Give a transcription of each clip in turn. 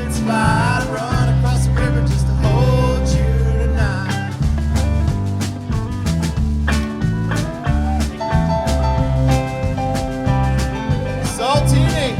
bullets fly, I'd run across the river just to hold you tonight. Saltini.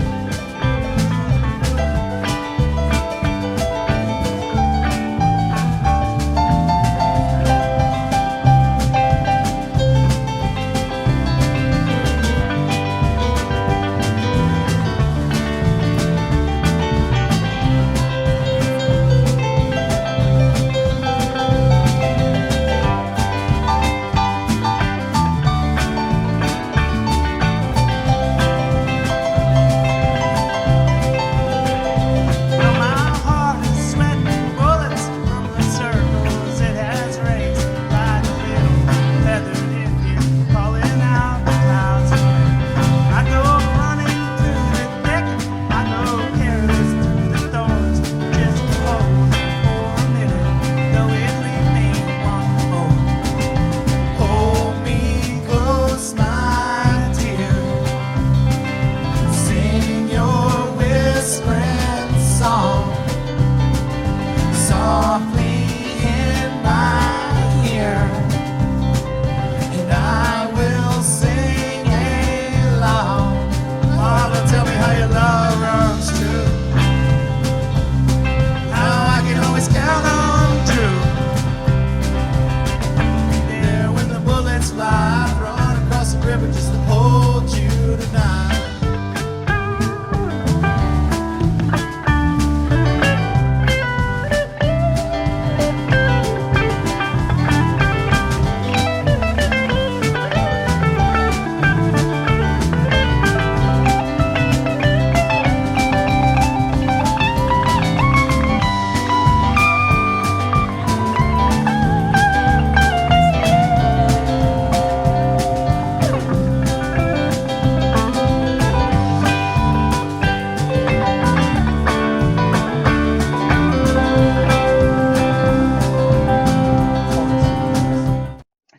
Just to hold you tonight.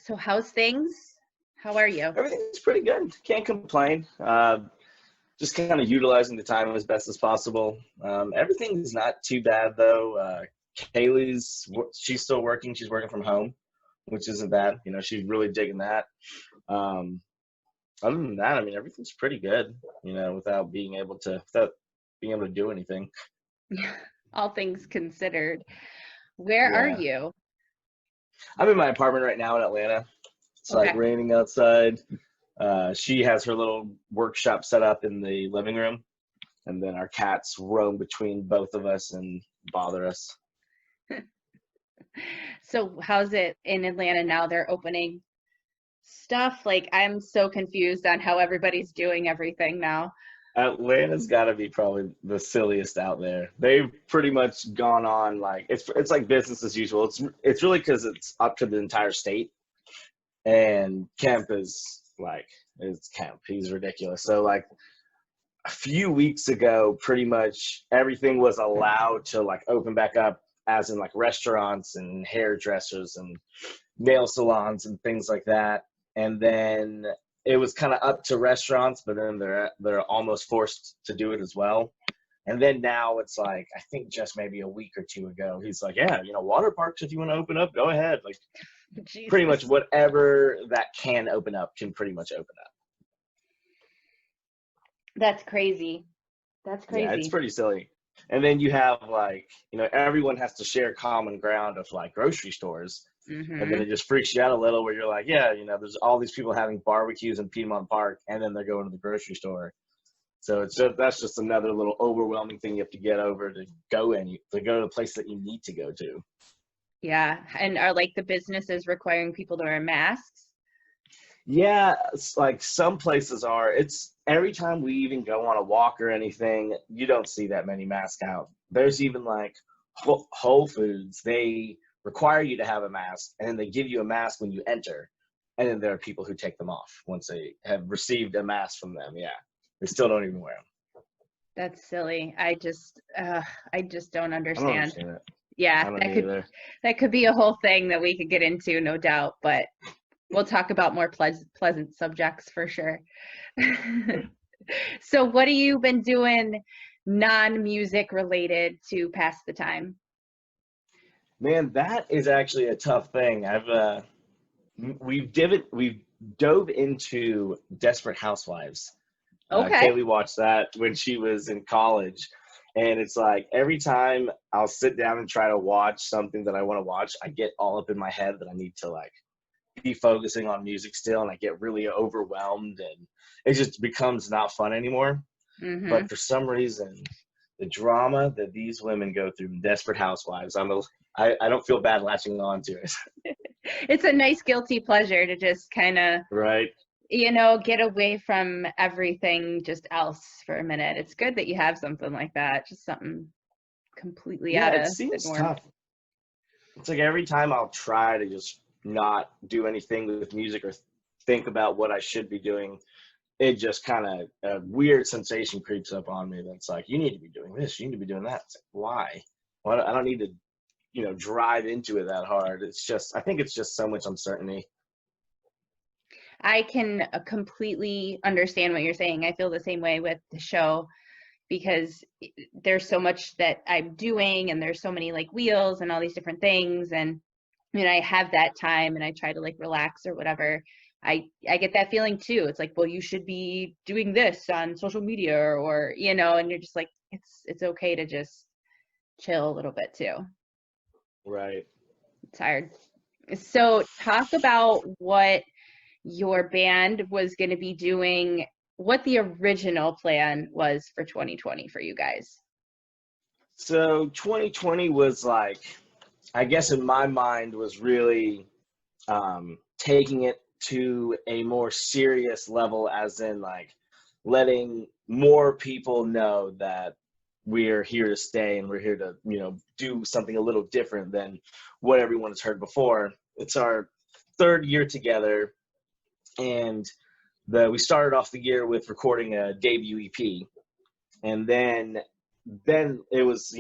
So how's things? How are you? Everything's pretty good. Can't complain. Just kind of utilizing the time as best as possible. Everything's not too bad though. She's still working. She's working from home, which isn't bad. You know, she's really digging that. Other than that, I mean, everything's pretty good. You know, without being able to do anything. All things considered. Where are you? I'm in my apartment right now in Atlanta. It's like raining outside. She has her little workshop set up in the living room, and then our cats roam between both of us and bother us. So how's it in Atlanta now? They're opening stuff. Like, I'm so confused on how everybody's doing everything now. Atlanta's got to be probably the silliest out there. They've pretty much gone on like it's like business as usual. It's really because it's up to the entire state, and Kemp is like it's Kemp. He's ridiculous. So like a few weeks ago, pretty much everything was allowed to like open back up, as in like restaurants and hairdressers and nail salons and things like that. And then it was kind of up to restaurants, but then they're almost forced to do it as well. And then now it's like, I think just maybe a week or two ago, he's like, yeah, you know, water parks, if you want to open up, go ahead. Like Jesus. Pretty much whatever that can open up can pretty much open up. That's crazy. That's crazy. Yeah, it's pretty silly. And then you have like, you know, everyone has to share common ground of like grocery stores. Mm-hmm. And then it just freaks you out a little where you're like, yeah, you know, there's all these people having barbecues in Piedmont Park, and then they're going to the grocery store. So that's just another little overwhelming thing you have to get over to go to the place that you need to go to. Yeah. And are like the businesses requiring people to wear masks? Yeah, it's like some places are. It's every time we even go on a walk or anything, you don't see that many masks out. There's even like Whole Foods, they require you to have a mask, and then they give you a mask when you enter, and then there are people who take them off once they have received a mask from them. Yeah, they still don't even wear them. That's silly. I just don't understand. I don't understand it. Yeah, that could be a whole thing that we could get into, no doubt, but we'll talk about more pleasant subjects for sure. So what have you been doing non-music related to pass the time? Man, that is actually a tough thing. We've dove into Desperate Housewives. Okay. Kaylee watched that when she was in college, and it's like every time I'll sit down and try to watch something that I want to watch, I get all up in my head that I need to like be focusing on music still, and I get really overwhelmed, and it just becomes not fun anymore. Hmm. But for some reason, the drama that these women go through in Desperate Housewives, I don't feel bad latching on to it. It's a nice guilty pleasure to just kind of, Right? get away from everything just else for a minute. It's good that you have something like that, just something completely Yeah, out it of the seems norm. tough. It's like every time I'll try to just not do anything with music or think about what I should be doing, it just kind of a weird sensation creeps up on me. That's like, you need to be doing this, you need to be doing that. It's like, why? Well, I don't need to, drive into it that hard. It's just, I think it's just so much uncertainty. I can completely understand what you're saying. I feel the same way with the show because there's so much that I'm doing and there's so many like wheels and all these different things, and I have that time and I try to like relax or whatever. I get that feeling too. It's like, well, you should be doing this on social media or and you're just like, it's okay to just chill a little bit too. Right. It's tired. So talk about what your band was going to be doing, what the original plan was for 2020 for you guys. So 2020 was like, I guess in my mind was really taking it to a more serious level, as in like letting more people know that we're here to stay and we're here to, do something a little different than what everyone has heard before. It's our third year together, and we started off the year with recording a debut EP, and then it was,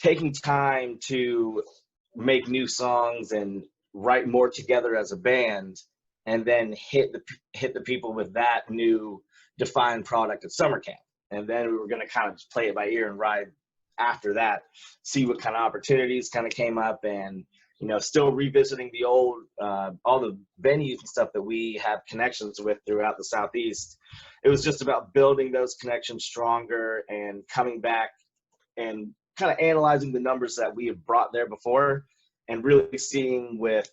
taking time to make new songs and write more together as a band, and then hit the people with that new defined product at summer camp. And then we were going to kind of just play it by ear and ride after that, see what kind of opportunities kind of came up, and still revisiting the old all the venues and stuff that we have connections with throughout the Southeast. It was just about building those connections stronger and coming back and kind of analyzing the numbers that we have brought there before, and really seeing with,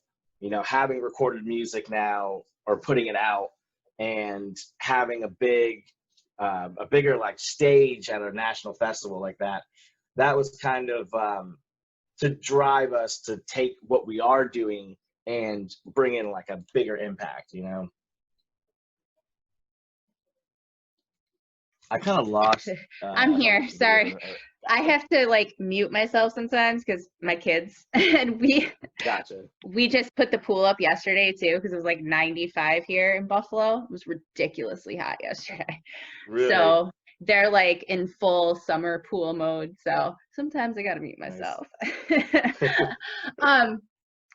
having recorded music now or putting it out and having a bigger like stage at a national festival like that. That was kind of to drive us to take what we are doing and bring in like a bigger impact. I kind of lost. I'm here. Sorry. I have to like mute myself sometimes because my kids and Gotcha. we just put the pool up yesterday too because it was like 95 here in Buffalo. It was ridiculously hot yesterday. Really? So they're like in full summer pool mode. So sometimes I gotta mute Nice. myself.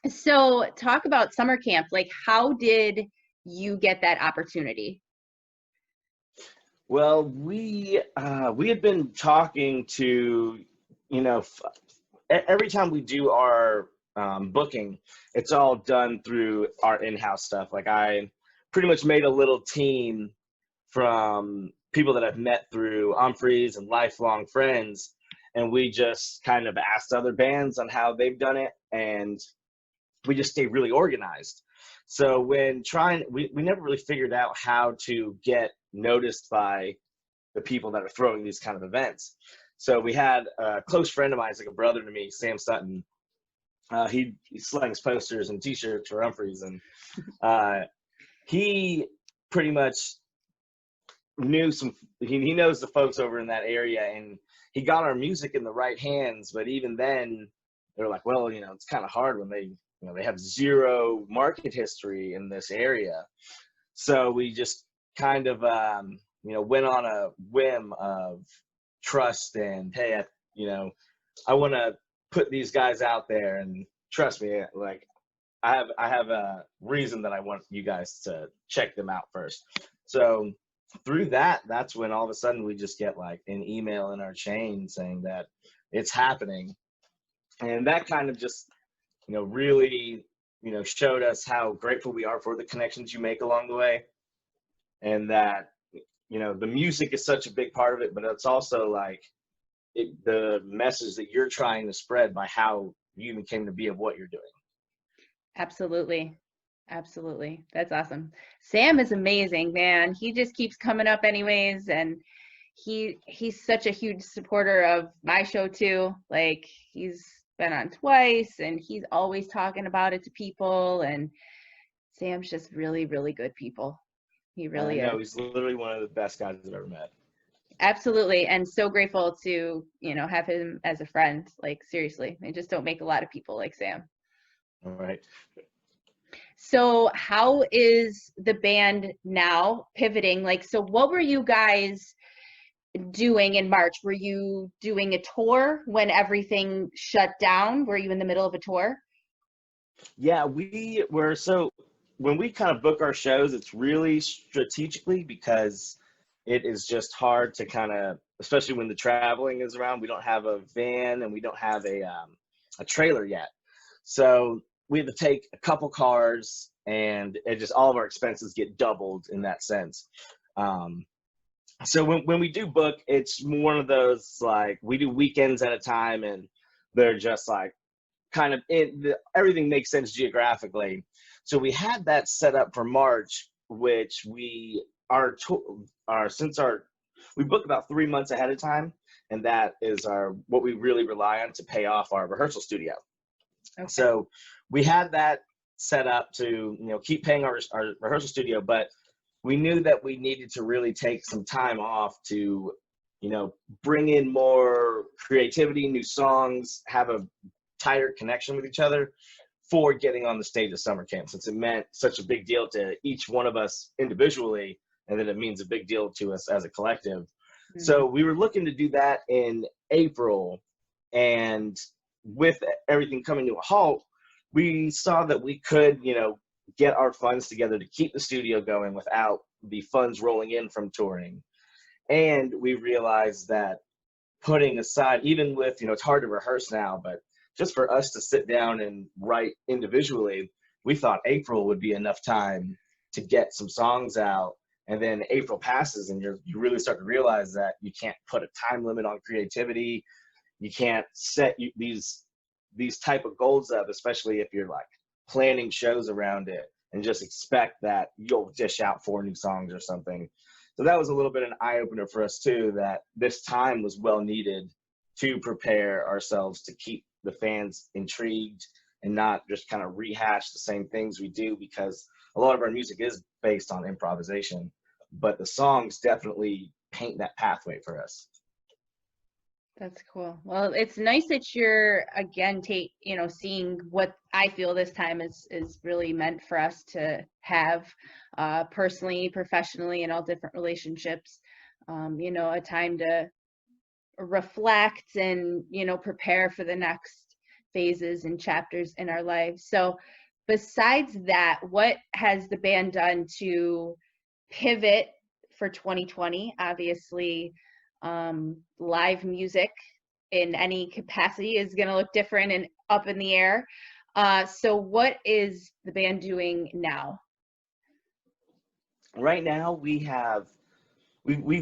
So talk about summer camp. Like, how did you get that opportunity? Well, we had been talking to, every time we do our booking, it's all done through our in-house stuff. Like I pretty much made a little team from people that I've met through Humphreys and lifelong friends, and we just kind of asked other bands on how they've done it, and we just stayed really organized. So when we never really figured out how to get noticed by the people that are throwing these kind of events. So we had a close friend of mine, he's like a brother to me, Sam Sutton. He slings posters and t-shirts for Humphreys, and he pretty much knew he knows the folks over in that area, and he got our music in the right hands. But even then they're like, well, it's kind of hard when they have zero market history in this area. So we just kind of went on a whim of trust and, hey, I want to put these guys out there, and trust me, like I have a reason that I want you guys to check them out first. So through that, that's when all of a sudden we just get like an email in our chain saying that it's happening. And that kind of just, really, showed us how grateful we are for the connections you make along the way. And that, the music is such a big part of it, but it's also like the message that you're trying to spread by how you even came to be of what you're doing. Absolutely. Absolutely. That's awesome. Sam is amazing, man. He just keeps coming up anyways, and he's such a huge supporter of my show too. Like, he's been on twice and he's always talking about it to people, and Sam's just really, really good people. He really I know, is. he's literally one of the best guys I've ever met. Absolutely. And so grateful to, have him as a friend. Like, seriously, they just don't make a lot of people like Sam. All right. So how is the band now pivoting? Like, so what were you guys doing in March? Were you doing a tour when everything shut down? Were you in the middle of a tour? Yeah, we were. So when we kind of book our shows, it's really strategically, because it is just hard to kind of, especially when the traveling is around. We don't have a van and we don't have a trailer yet. So we had to take a couple cars, and it just, all of our expenses get doubled in that sense. So when we do book, it's one of those, like, we do weekends at a time, and they're just like kind of everything makes sense geographically. So we had that set up for March, which we we book about 3 months ahead of time, and that is what we really rely on to pay off our rehearsal studio. Okay. So we had that set up to keep paying our rehearsal studio, but we knew that we needed to really take some time off to bring in more creativity, new songs, have a tighter connection with each other for getting on the stage of summer camp, since it meant such a big deal to each one of us individually, and then it means a big deal to us as a collective. Mm-hmm. So we were looking to do that in April, and with everything coming to a halt, we saw that we could, get our funds together to keep the studio going without the funds rolling in from touring. And we realized that putting aside, even with, it's hard to rehearse now, but just for us to sit down and write individually, we thought April would be enough time to get some songs out. And then April passes, and you really start to realize that you can't put a time limit on creativity. You can't set these type of goals up, especially if you're like planning shows around it, and just expect that you'll dish out 4 new songs or something. So that was a little bit an eye-opener for us too, that this time was well needed to prepare ourselves to keep the fans intrigued and not just kind of rehash the same things we do, because a lot of our music is based on improvisation, but the songs definitely paint that pathway for us. That's cool. Well, it's nice that you're again seeing what I feel this time is really meant for us to have personally, professionally, in all different relationships. A time to reflect and prepare for the next phases and chapters in our lives. So besides that, what has the band done to pivot for 2020? Obviously, live music in any capacity is going to look different and up in the air. So what is the band doing now? Right now, we've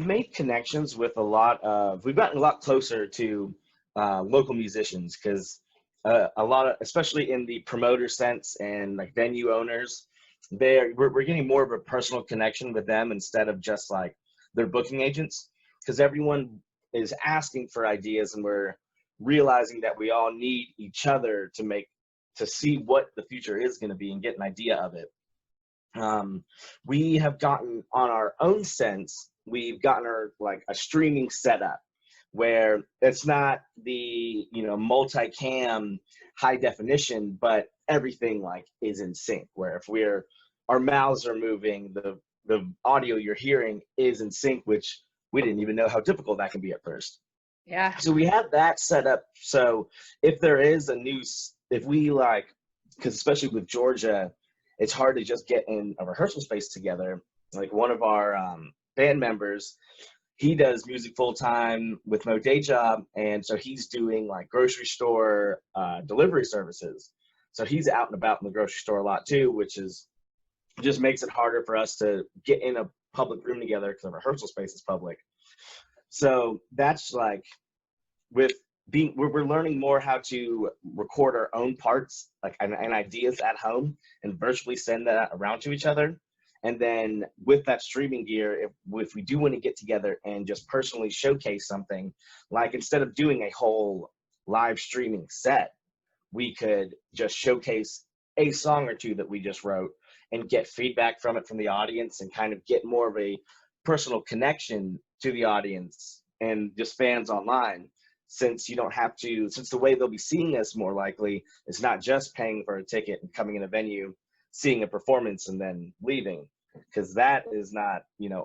made connections with we've gotten a lot closer to local musicians, because a lot of, especially in the promoter sense and like venue owners, we're getting more of a personal connection with them instead of just like their booking agents, because everyone is asking for ideas, and we're realizing that we all need each other to see what the future is going to be and get an idea of it. We have gotten, on our own sense, we've gotten a streaming setup where it's not the multi-cam high definition, but everything is in sync, where if our mouths are moving, the audio you're hearing is in sync, which we didn't even know how difficult that can be at first. Yeah. So we have that set up. So if there is because especially with Georgia, it's hard to just get in a rehearsal space together. Like one of our band members. He does music full time with no day job, and so he's doing like grocery store delivery services. So he's out and about in the grocery store a lot too, which is just makes it harder for us to get in a public room together because the rehearsal space is public. So that's like with being we're learning more how to record our own parts like and ideas at home and virtually send that around to each other. And then with that streaming gear, if we do want to get together and just personally showcase something, like instead of doing a whole live streaming set, we could just showcase a song or two that we just wrote and get feedback from it from the audience and kind of get more of a personal connection to the audience and just fans online. Since you don't have to, since the way they'll be seeing us more likely is not just paying for a ticket and coming in a venue, seeing a performance and then leaving, because that is not,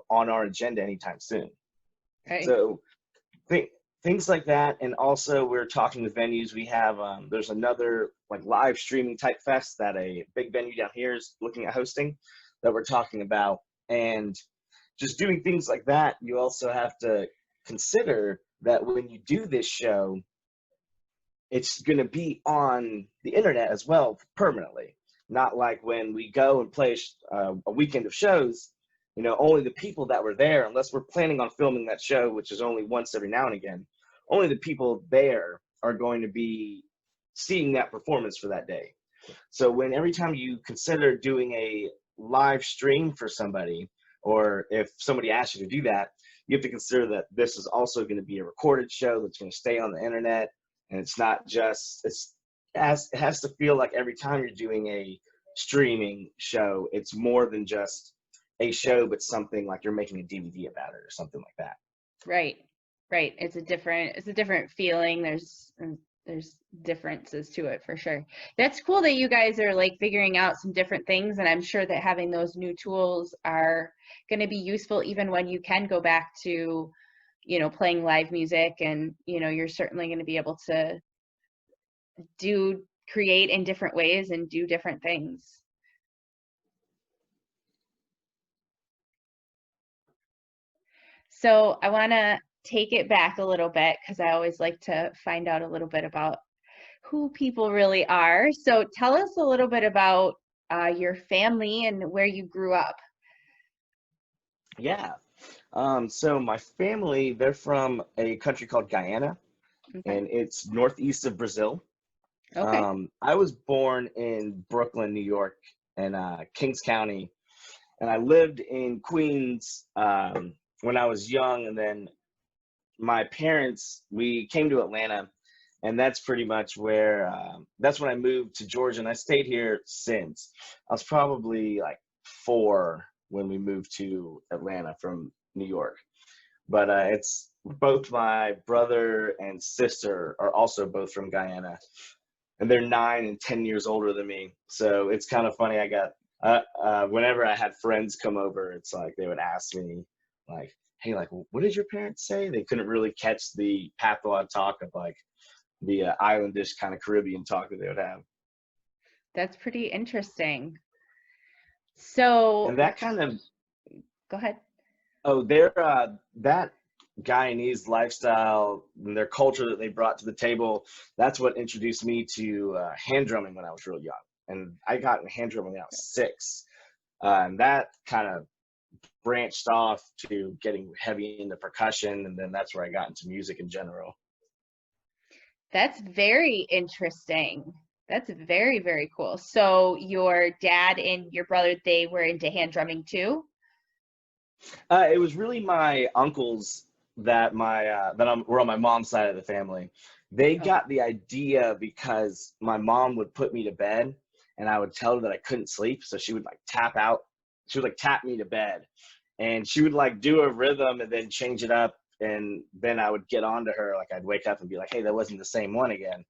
on our agenda anytime soon. Right. So things like that. And also we're talking with venues. We have, there's another like live streaming type fest that a big venue down here is looking at hosting that we're talking about. And just doing things like that, you also have to consider that when you do this show, it's going to be on the internet as well permanently. Not like when we go and play a weekend of shows, only the people that were there, unless we're planning on filming that show, which is only once every now and again, only the people there are going to be seeing that performance for that day. So every time you consider doing a live stream for somebody, or if somebody asks you to do that, you have to consider that this is also going to be a recorded show that's going to stay on the internet. And it's not just, it has to feel like every time you're doing a streaming show, it's more than just a show, but something like you're making a DVD about it or something like that. Right. It's a different feeling. There's differences to it for sure. That's cool that you guys are like figuring out some different things, and I'm sure that having those new tools are going to be useful even when you can go back to, playing live music, and you're certainly going to be able to create in different ways and do different things. So I want to take it back a little bit because I always like to find out a little bit about who people really are. So tell us a little bit about your family and where you grew up. Yeah. So my family, they're from a country called Guyana, Okay. and it's northeast of Brazil. Okay. I was born in Brooklyn, New York, and Kings County, and I lived in Queens when I was young, and then my parents, we came to Atlanta, and that's pretty much where, that's when I moved to Georgia, and I stayed here since. I was probably like 4 when we moved to Atlanta from New York. But it's both my brother and sister are also both from Guyana, and they're 9 and 10 years older than me. So it's kind of funny. I got, whenever I had friends come over, it's like they would ask me, like, hey, like, what did your parents say? They couldn't really catch the patois talk of like the islandish kind of Caribbean talk that they would have. That's pretty interesting. So And that kind of, go ahead. that Guyanese lifestyle and their culture that they brought to the table, that's what introduced me to hand drumming when I was real young. And I got into hand drumming when I was 6. And that kind of branched off to getting heavy into percussion, and then that's where I got into music in general. That's very interesting. That's very, very cool. So your dad and your brother, they were into hand drumming too? It was really my uncles that were on my mom's side of the family. They got the idea because my mom would put me to bed, and I would tell her that I couldn't sleep, so she would like tap out. She would like tap me to bed, and she would like do a rhythm and then change it up, and then I would get on to her, like I'd wake up and be like, hey, that wasn't the same one again.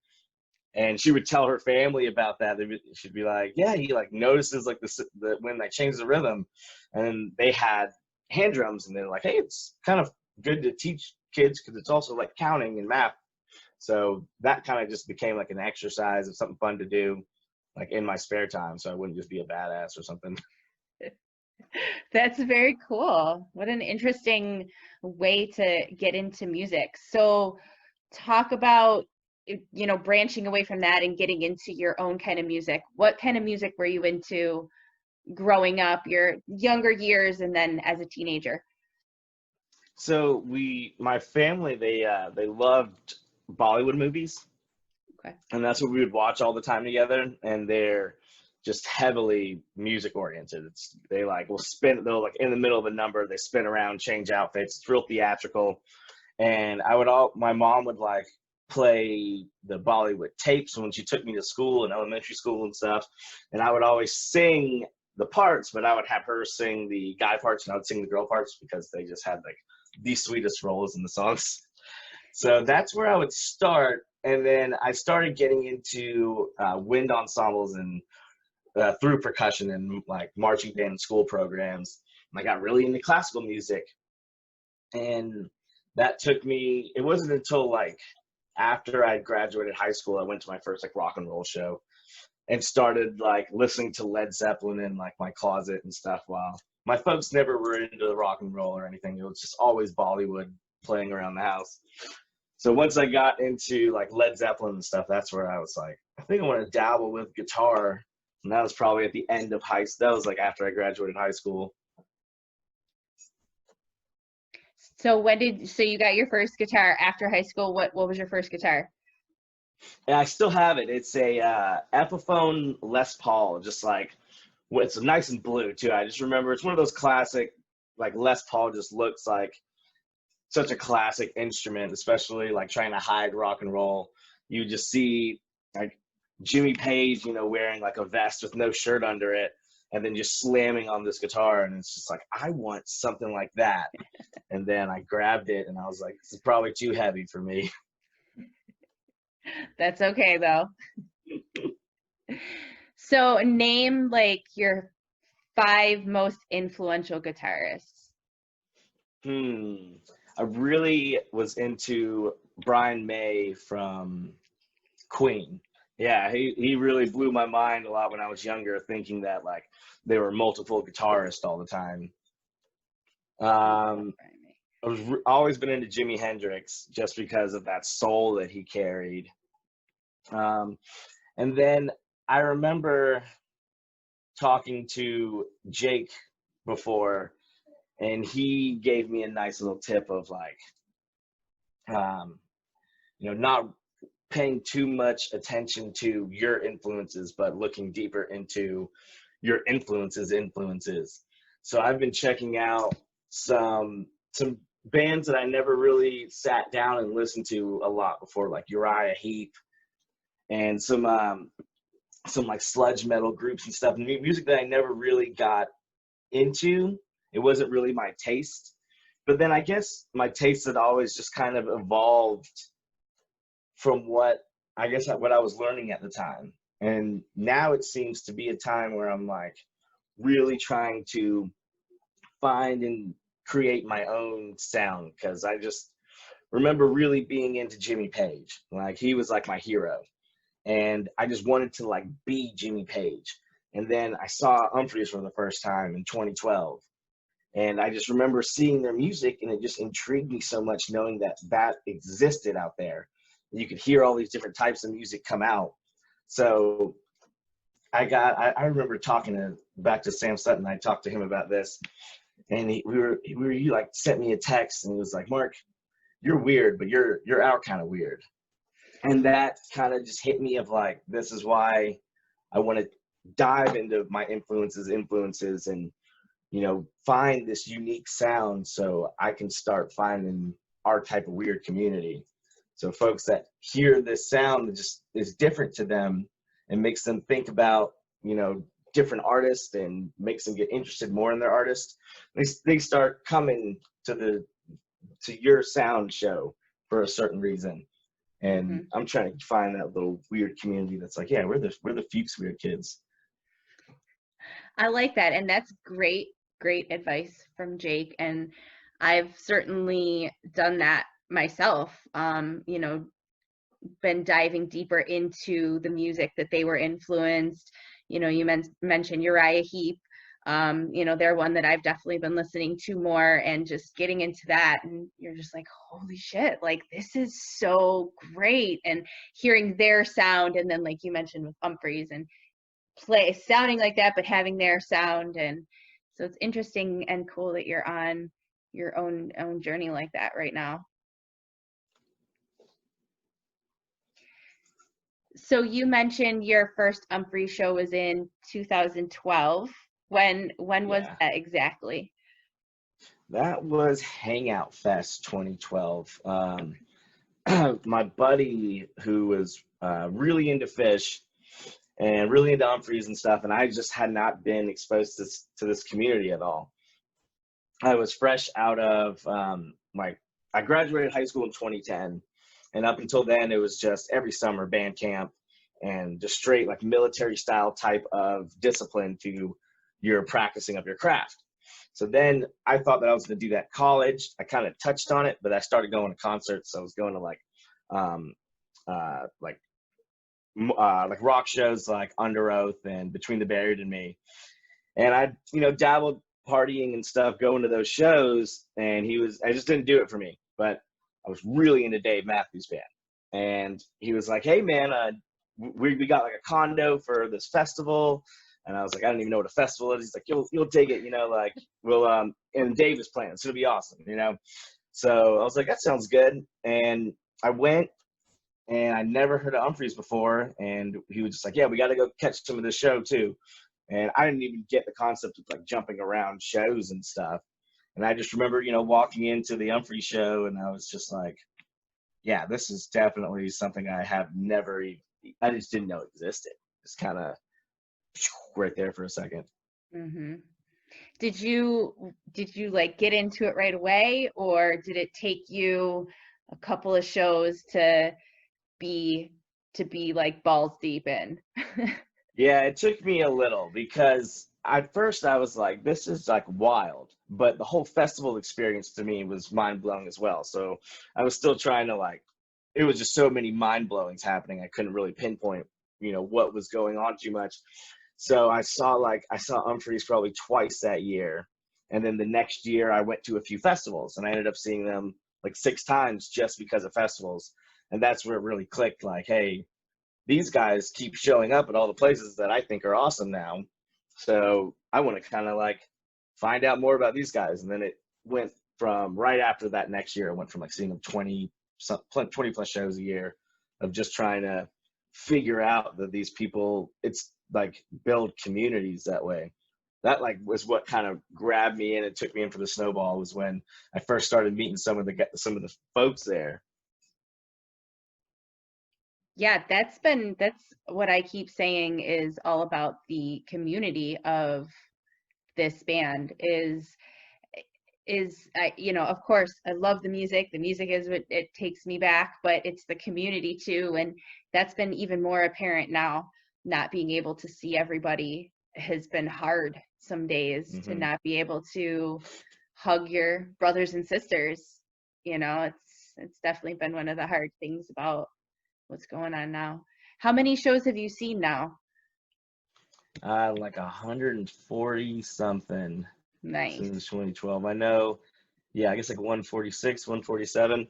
And she would tell her family about that. She'd be like, yeah, he like notices like the when I change the rhythm. And they had hand drums, and they're like, hey, it's kind of good to teach kids because it's also like counting and math. So that kind of just became like an exercise of something fun to do like in my spare time, so I wouldn't just be a badass or something. That's very cool. What an interesting way to get into music. So talk about, branching away from that and getting into your own kind of music. What kind of music were you into growing up, your younger years, and then as a teenager? So my family, they loved Bollywood movies, Okay. and that's what we would watch all the time together. And they're just heavily music oriented. They like will spin. They'll like in the middle of a number, they spin around, change outfits. It's real theatrical. And my mom would like play the Bollywood tapes when she took me to school and elementary school and stuff. And I would always sing the parts, but I would have her sing the guy parts and I would sing the girl parts because they just had like the sweetest roles in the songs. So that's where I would start. And then I started getting into wind ensembles and through percussion and like marching band and school programs. And I got really into classical music. And that took me, it wasn't until like after I graduated high school, I went to my first like rock and roll show and started like listening to Led Zeppelin in like my closet and stuff. While my folks never were into rock and roll or anything, it was just always Bollywood playing around the house. So once I got into like Led Zeppelin and stuff, that's where I was like, I think I want to dabble with guitar. And that was probably at the end of that was like after I graduated high school. So you got your first guitar after high school? What was your first guitar? And I still have it. It's a Epiphone Les Paul, just like it's nice and blue too. I just remember it's one of those classic, like Les Paul just looks like such a classic instrument, especially like trying to hide rock and roll. You just see like Jimmy Page, wearing like a vest with no shirt under it, and then just slamming on this guitar, and it's just like, I want something like that. And then I grabbed it, and I was like, this is probably too heavy for me. That's okay though. So name like your 5 most influential guitarists. I really was into Brian May from Queen. Yeah, he really blew my mind a lot when I was younger, thinking that like they were multiple guitarists all the time. Always been into Jimi Hendrix just because of that soul that he carried. And then I remember talking to Jake before, and he gave me a nice little tip of like, not paying too much attention to your influences, but looking deeper into your influences. So I've been checking out some bands that I never really sat down and listened to a lot before, like Uriah Heep and some like sludge metal groups and stuff. Music that I never really got into. It wasn't really my taste. But then I guess my taste had always just kind of evolved from what I was learning at the time. And now it seems to be a time where I'm like really trying to find and create my own sound, because I just remember really being into Jimmy Page. Like he was like my hero. And I just wanted to like be Jimmy Page. And then I saw Humphreys for the first time in 2012. And I just remember seeing their music, and it just intrigued me so much, knowing that existed out there. You could hear all these different types of music come out. So I remember talking back to Sam Sutton. I talked to him about this, and he like sent me a text, and he was like, Mark, you're weird, but you're our kind of weird. And that kind of just hit me of like, this is why I want to dive into my influences and find this unique sound, so I can start finding our type of weird community. So folks that hear this sound that just is different to them and makes them think about, different artists and makes them get interested more in their artist, they start coming to your sound show for a certain reason. And I'm trying to find that little weird community that's like, yeah, we're the Fuchs weird kids. I like that. And that's great advice from Jake. And I've certainly done that myself, been diving deeper into the music that they were influenced. You mentioned Uriah Heep. You know, they're one that I've definitely been listening to more and just getting into that. And you're just like, holy shit, like this is so great. And hearing their sound, and then like you mentioned with Humphreys and play sounding like that, but having their sound. And so it's interesting and cool that you're on your own journey like that right now. So you mentioned your first Humphrey show was in 2012. When was Yeah. that exactly? That was Hangout Fest 2012. My buddy who was really into fish and really into Humphreys and stuff, and I just had not been exposed to this community at all. I was fresh out of I graduated high school in 2010, and up until then it was just every summer band camp and just straight like military style type of discipline to your practicing of your craft. So then I thought that I was going to do that in college. I kind of touched on it, but I started going to concerts. So I was going to um, like rock shows like Under Oath and Between the Buried and Me. And I, dabbled partying and stuff, going to those shows. And I just didn't do it for me. But I was really into Dave Matthews Band. And he was like, hey, man, we got like a condo for this festival. And I was like, I don't even know what a festival is. He's like, you'll dig it, like we'll and Dave is playing. It's gonna be awesome, So I was like, that sounds good. And I went, and I never heard of Humphreys before. And he was just like, yeah, we got to go catch some of this show too. And I didn't even get the concept of like jumping around shows and stuff. And I just remember, walking into the Humphreys show, and I was just like, yeah, this is definitely something I just didn't know existed. Just kind of right there for a second. Mm-hmm. Did you like get into it right away, or did it take you a couple of shows to be like balls deep in? Yeah, it took me a little, because at first I was like, this is like wild, but the whole festival experience to me was mind blowing as well. So I was still trying to it was just so many mind blowings happening. I couldn't really pinpoint, what was going on too much. So I saw Humphreys probably twice that year. And then the next year I went to a few festivals, and I ended up seeing them like 6 times just because of festivals. And that's where it really clicked, like, hey, these guys keep showing up at all the places that I think are awesome now. So I want to kind of find out more about these guys. And then it went from right after that next year, it went from seeing them 20 plus shows a year of just trying to figure out that these people, it's build communities that way. That was what kind of grabbed me in and took me in for the snowball, was when I first started meeting some of the folks there. Yeah, that's what I keep saying is all about the community of this band is of course I love the music. The music is what it takes me back, but it's the community too. And that's been even more apparent now. Not being able to see everybody has been hard some days. Mm-hmm. To not be able to hug your brothers and sisters. It's definitely been one of the hard things about what's going on now. How many shows have you seen now? 140 something. Nice. Since 2012. I know, yeah, I guess 146, 147.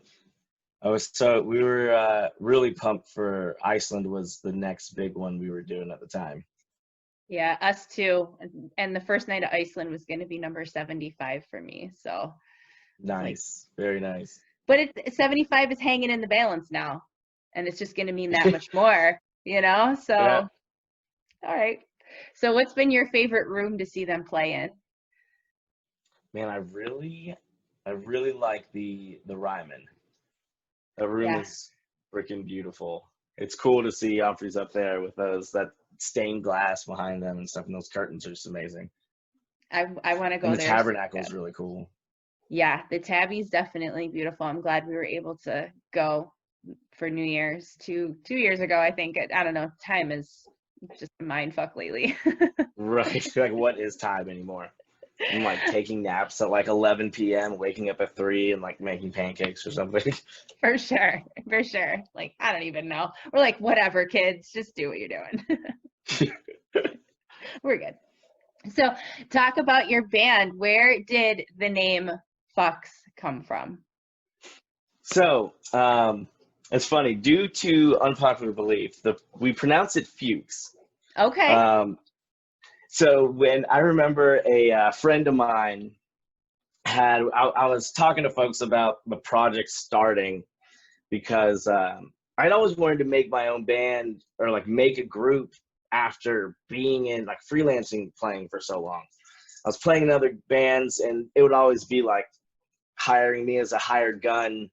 We were really pumped for Iceland was the next big one we were doing at the time. Yeah, us too. And the first night of Iceland was going to be number 75 for me. So nice, very nice. But 75 is hanging in the balance now, and it's just going to mean that much more, So, yeah. All right. So, what's been your favorite room to see them play in? Man, I really like the Ryman. The room is freaking beautiful. It's cool to see Humphreys up there with that stained glass behind them and stuff, and those curtains are just amazing. I want to go and there. The tabernacle is really cool. Yeah, the Tabby's definitely beautiful. I'm glad we were able to go for New Year's 2 years ago. I think I don't know. Time is just a mind fuck lately. Right. What is time anymore? I'm taking naps at 11 p.m., waking up at 3 and making pancakes or something. For sure. I don't even know. We're whatever, kids, just do what you're doing. We're good. So talk about your band. Where did the name Fucks come from? So it's funny. Due to unpopular belief, we pronounce it Fuchs. Okay. So when I remember a friend of mine I was talking to folks about the project starting because I'd always wanted to make my own band or like make a group after being in like freelancing playing for so long. I was playing in other bands and it would always be like hiring me as a hired gun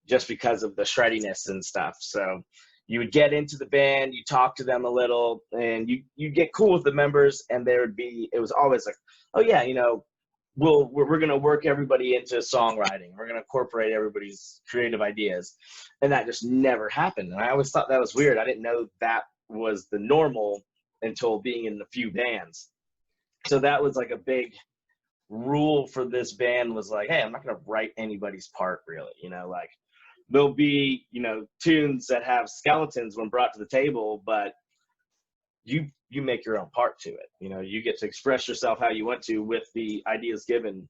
just because of the shreddiness and stuff. So you would get into the band, you talk to them a little, and you get cool with the members, and it was always like, oh yeah, you know, we're gonna work everybody into songwriting. We're gonna incorporate everybody's creative ideas, and that just never happened. And I always thought that was weird. I didn't know that was the normal until being in a few bands. So that was like a big rule for this band was like, hey, I'm not gonna write anybody's part really, you know, like there'll be, you know, tunes that have skeletons when brought to the table, but you make your own part to it. You know, you get to express yourself how you want to with the ideas given.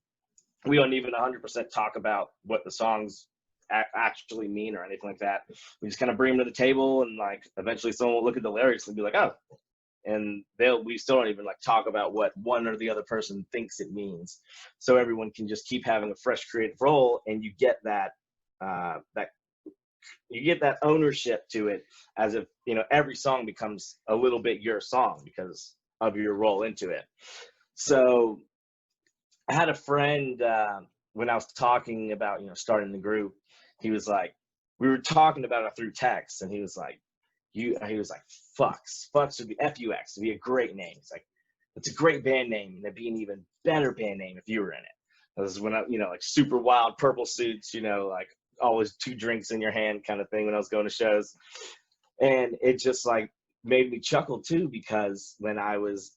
We don't even 100% talk about what the songs actually mean or anything like that. We just kind of bring them to the table, and like eventually someone will look at the lyrics and be like, oh, and we still don't even like talk about what one or the other person thinks it means. So everyone can just keep having a fresh creative role, and you get that ownership to it, as if, you know, every song becomes a little bit your song because of your role into it. So I had a friend when I was talking about, you know, starting the group, he was like, we were talking about it through text, and he was like, Fucks would be F-U-X, would be a great name. It's like, it's a great band name, and it'd be an even better band name if you were in it. This is when I, you know, like super wild purple suits, you know, like always 2 drinks in your hand kind of thing when I was going to shows. And it just like made me chuckle too, because when I was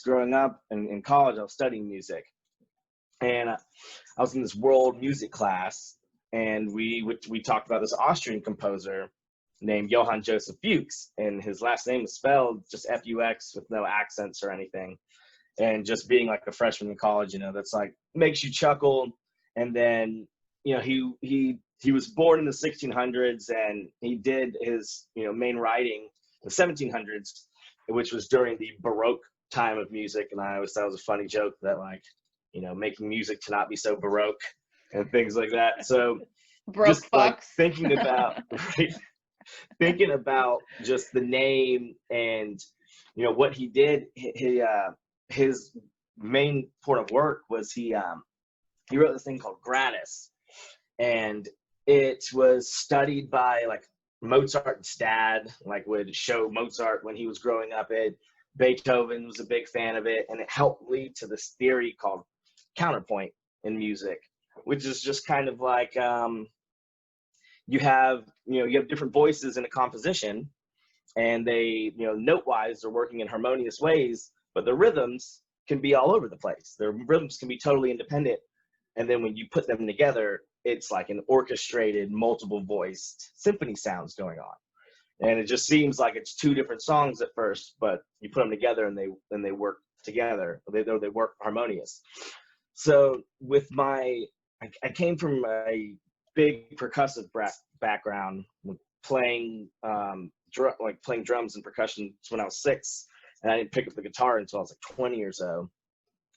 growing up in college, I was studying music, and I was in this world music class, and we talked about this Austrian composer named Johann Joseph Fuchs, and his last name is spelled just F-U-X with no accents or anything. And just being like a freshman in college, you know, that's like makes you chuckle. And then, you know, he was born in the 1600s, and he did his, you know, main writing in the 1700s, which was during the Baroque time of music. And I always thought it was a funny joke that, like, you know, making music to not be so Baroque and things like that. So Broke just Fucks. like thinking about thinking about just the name and, you know, what he did. His main point of work was he wrote this thing called Gratis, and it was studied by like Mozart's dad, like would show Mozart when he was growing up. Beethoven was a big fan of it, and it helped lead to this theory called counterpoint in music, which is just kind of like you have different voices in a composition, and they, you know, note-wise are working in harmonious ways, but the rhythms can be all over the place. Their rhythms can be totally independent, and then when you put them together, it's like an orchestrated, multiple-voiced symphony sounds going on. And it just seems like it's 2 different songs at first, but you put them together and they work together. They work harmonious. So with I came from a big percussive background, playing playing drums and percussion when I was 6, and I didn't pick up the guitar until I was like 20 or so.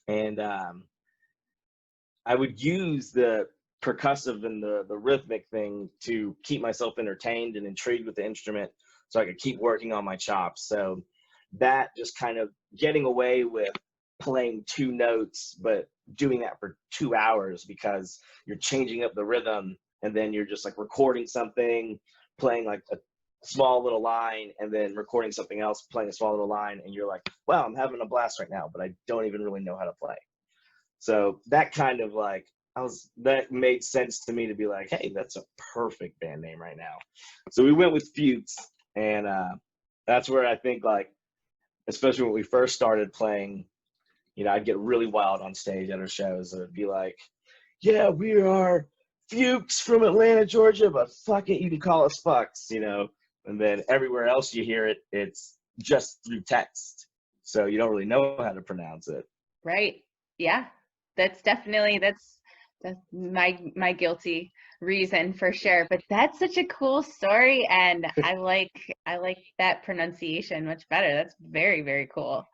And I would use the percussive and the rhythmic thing to keep myself entertained and intrigued with the instrument, so I could keep working on my chops. So that just kind of getting away with playing 2 notes, but doing that for 2 hours because you're changing up the rhythm, and then you're just like recording something, playing like a small little line, and then recording something else, playing a small little line, and you're like, wow, I'm having a blast right now, but I don't even really know how to play. So that kind of like, that made sense to me to be like, hey, that's a perfect band name right now. So we went with Fuchs, and that's where I think, like, especially when we first started playing, you know, I'd get really wild on stage at our shows. It would be like, yeah, we are Fuchs from Atlanta, Georgia, but fuck it, you can call us Fucks, you know. And then everywhere else you hear it, it's just through text. so you don't really know how to pronounce it. Right. Yeah. That's definitely that's my guilty reason for sure. But that's such a cool story, and I like that pronunciation much better. That's very, very cool.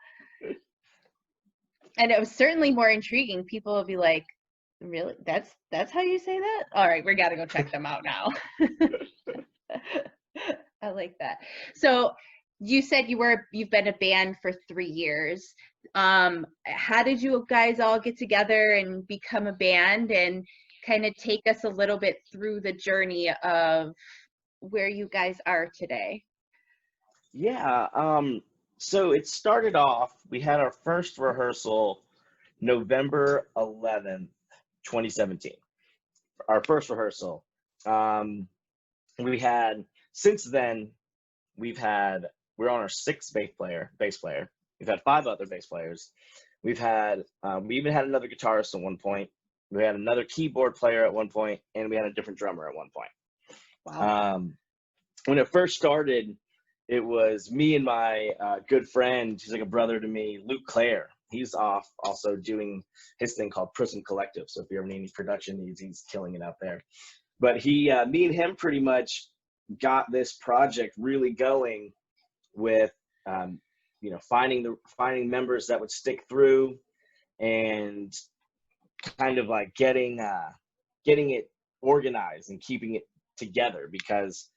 And it was certainly more intriguing. People will be like, really? That's how you say that? All right, we gotta go check them out now. I like that. So you said you've been a band for 3 years. How did you guys all get together and become a band, and kind of take us a little bit through the journey of where you guys are today? Yeah. So it started off, we had our first rehearsal November 11th, 2017. Our first rehearsal. Um, we had, since then, we're on our sixth bass player. We've had 5 other bass players. We even had another guitarist at one point. We had another keyboard player at one point, and we had a different drummer at one point. Wow. When it first started, it was me and my good friend, he's like a brother to me, Luke Clare. He's off also doing his thing called Prism Collective. So if you ever need any production needs, he's killing it out there. But me and him pretty much got this project really going with, finding members that would stick through, and kind of like getting it organized and keeping it together, because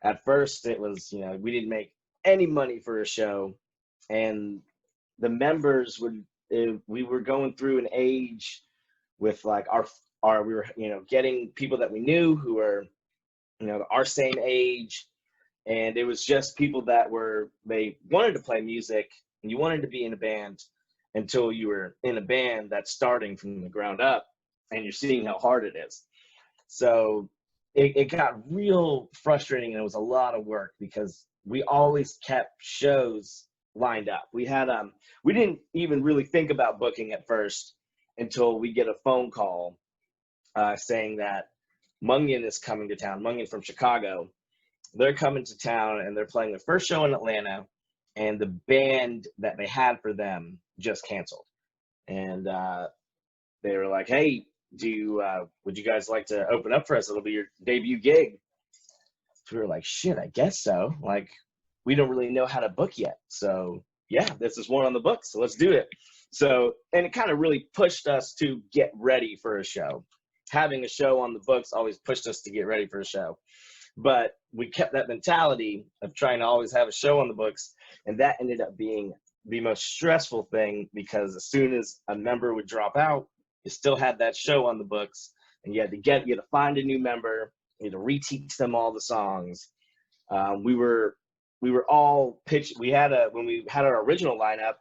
at first it was, we didn't make any money for a show, and the members we were going through an age with like we were, getting people that we knew who were, our same age, and it was just people that they wanted to play music, and you wanted to be in a band until you were in a band that's starting from the ground up, and you're seeing how hard it is. So it got real frustrating, and it was a lot of work because we always kept shows lined up. We didn't even really think about booking at first until we get a phone call saying that Mungan is coming to town. Mungan from Chicago. They're coming to town, and they're playing their first show in Atlanta, and the band that they had for them just canceled. And they were like, hey, would you guys like to open up for us? It'll be your debut gig. So we were like, shit, I guess so. Like, we don't really know how to book yet. So yeah, this is one on the books, so let's do it. So, and it kind of really pushed us to get ready for a show. Having a show on the books always pushed us to get ready for a show. But we kept that mentality of trying to always have a show on the books, and that ended up being the most stressful thing, because as soon as a member would drop out, you still had that show on the books, and you had to find a new member, you had to reteach them all the songs. We were all pitched. When we had our original lineup,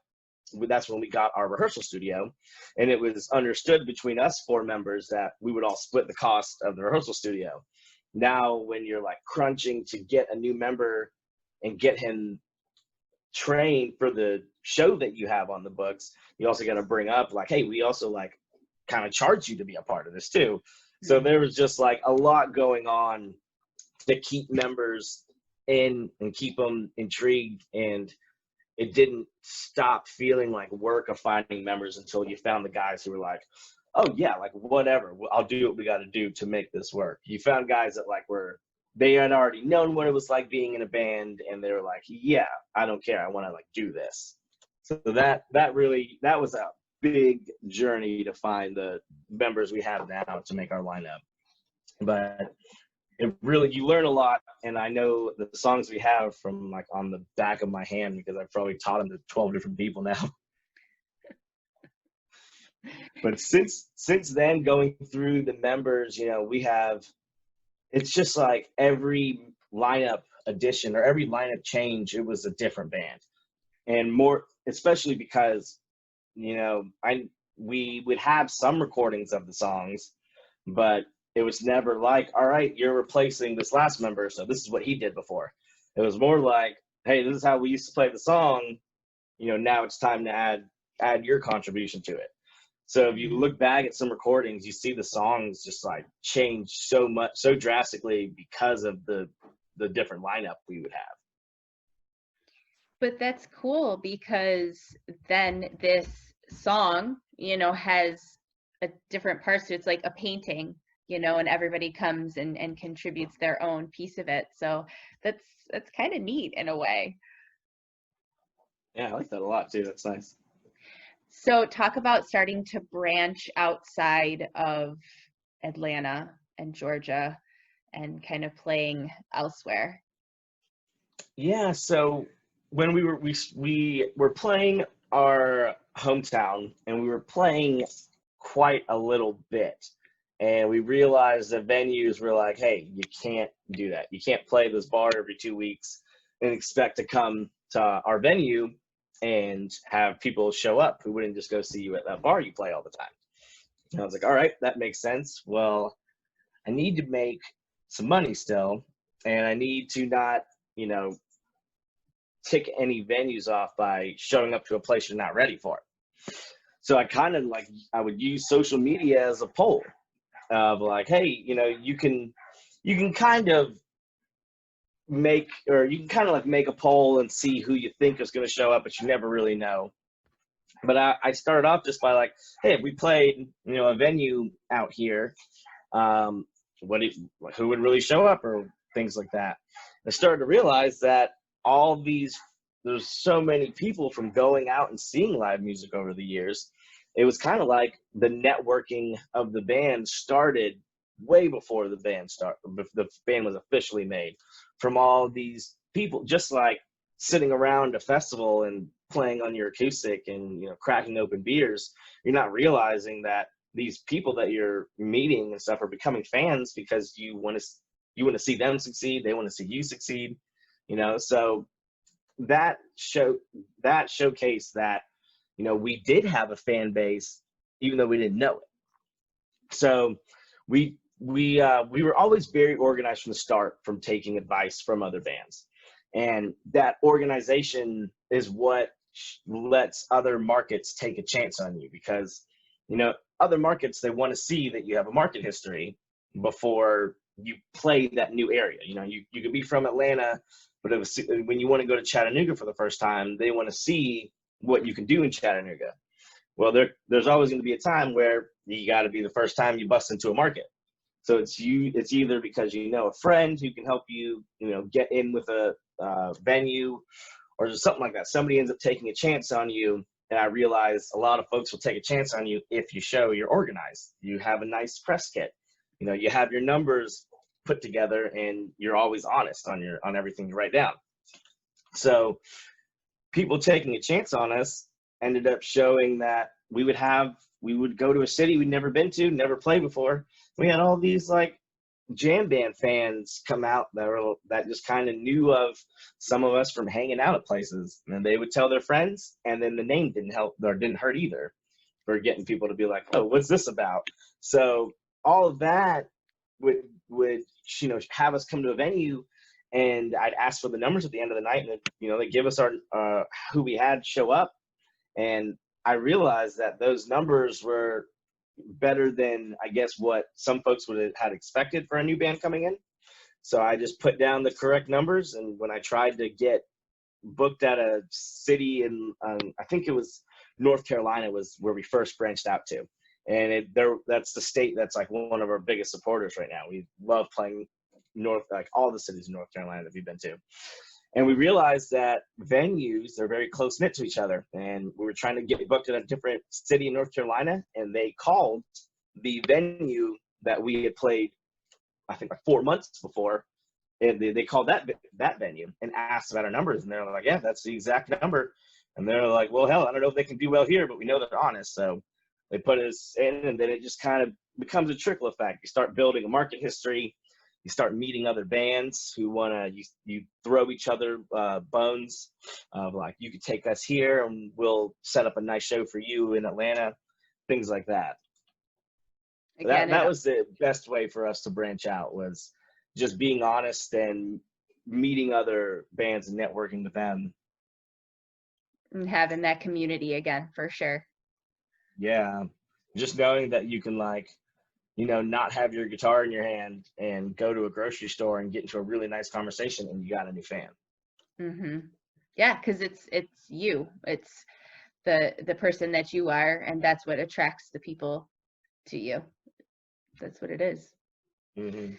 that's when we got our rehearsal studio, and it was understood between us 4 members that we would all split the cost of the rehearsal studio. Now, when you're like crunching to get a new member and get him trained for the show that you have on the books, you also got to bring up like, hey, we also like kind of charge you to be a part of this too. So there was just like a lot going on to keep members in and keep them intrigued, and it didn't stop feeling like work of finding members until you found the guys who were like, oh yeah, like whatever, I'll do what we got to do to make this work. You found guys that like they had already known what it was like being in a band, and they were like, yeah, I don't care, I want to like do this. So that was a big journey to find the members we have now to make our lineup. But it really, you learn a lot, and I know the songs we have from like on the back of my hand, because I've probably taught them to 12 different people now. But since then, going through the members, it's just like every lineup addition or every lineup change, it was a different band. And more, especially because, we would have some recordings of the songs, but it was never like, all right, you're replacing this last member, so this is what he did before. It was more like, hey, this is how we used to play the song, now it's time to add your contribution to it. So if you look back at some recordings, you see the songs just like change so drastically because of the different lineup we would have. But that's cool because then this song, has a different parts to it. It's like a painting, and everybody comes and contributes their own piece of it. So that's kind of neat in a way. Yeah, I like that a lot too. That's nice. So talk about starting to branch outside of Atlanta and Georgia and kind of playing elsewhere. Yeah, so when we were playing our hometown, and we were playing quite a little bit, and we realized that venues were like, hey, you can't do that. You can't play this bar every 2 weeks and expect to come to our venue and have people show up who wouldn't just go see you at that bar you play all the time. And I was like, all right, that makes sense. Well, I need to make some money still, and I need to not, tick any venues off by showing up to a place you're not ready for. So I would use social media as a poll of like, hey, you can kind of make a poll and see who you think is going to show up, but you never really know. But I started off just by like, hey, if we played, a venue out here, um, who would really show up or things like that. I started to realize that there's so many people from going out and seeing live music over the years. It was kind of like the networking of the band started way before the band was officially made, from all these people just like sitting around a festival and playing on your acoustic and cracking open beers. You're not realizing that these people that you're meeting and stuff are becoming fans because you want to see them succeed. They want to see you succeed. So that showcased that we did have a fan base even though we didn't know it. So we were always very organized from the start, from taking advice from other bands, and that organization is what lets other markets take a chance on you, because other markets, they want to see that you have a market history before you play that new area. You could be from Atlanta, but when you want to go to Chattanooga for the first time, they want to see what you can do in Chattanooga. Well, there's always going to be a time where you got to be the first time you bust into a market. So it's either because a friend who can help you, get in with a venue, or just something like that. Somebody ends up taking a chance on you. And I realize a lot of folks will take a chance on you if you show you're organized. You have a nice press kit. You have your numbers put together, and you're always honest on everything you write down. So people taking a chance on us ended up showing that we would go to a city we'd never been to, never played before. We had all these like jam band fans come out that just kind of knew of some of us from hanging out at places, and they would tell their friends, and then the name didn't help or didn't hurt either for getting people to be like, oh, what's this about? So all of that would have us come to a venue, and I'd ask for the numbers at the end of the night, and they give us our who we had show up, and I realized that those numbers were better than, I guess, what some folks would have had expected for a new band coming in. So I just put down the correct numbers, and when I tried to get booked at a city in, I think it was North Carolina was where we first branched out to, and that's the state that's like one of our biggest supporters right now. We love playing like all the cities in North Carolina that we've been to. And we realized that venues, they're very close knit to each other. And we were trying to get booked in a different city in North Carolina, and they called the venue that we had played, I think, like 4 months before. And they called that venue and asked about our numbers. And they're like, yeah, that's the exact number. And they're like, well, hell, I don't know if they can do well here, but we know they're honest. So they put us in, and then it just kind of becomes a trickle effect. You start building a market history. You start meeting other bands who want to, you throw each other bones of like, you could take us here and we'll set up a nice show for you in Atlanta, things like that. Again, That was the best way for us to branch out, was just being honest and meeting other bands and networking with them. and having that community again, for sure. Yeah. Just knowing that you can like, not have your guitar in your hand and go to a grocery store and get into a really nice conversation, and you got a new fan. Mm-hmm. Yeah, because it's you. It's the person that you are, and that's what attracts the people to you. That's what it is. Hmm.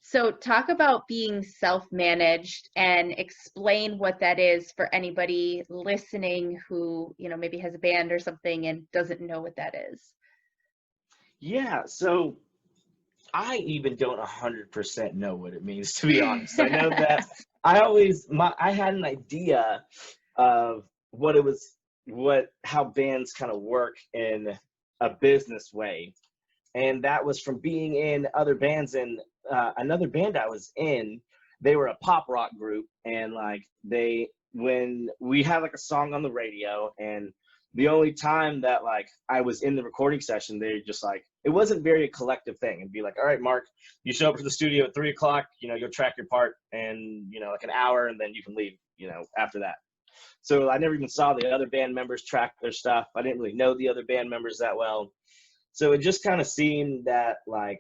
So talk about being self-managed and explain what that is for anybody listening who, maybe has a band or something and doesn't know what that is. Yeah, so I even don't 100% know what it means, to be honest. I know that I had an idea of what it was, how bands kind of work in a business way. And that was from being in other bands. And another band I was in, they were a pop rock group. And like when we had like a song on the radio, and the only time that like I was in the recording session, they just like, it wasn't very a collective thing. It'd be like, all right, Mark, you show up to the studio at 3 o'clock, you'll track your part and, like an hour, and then you can leave, after that. So I never even saw the other band members track their stuff. I didn't really know the other band members that well. So it just kind of seemed that like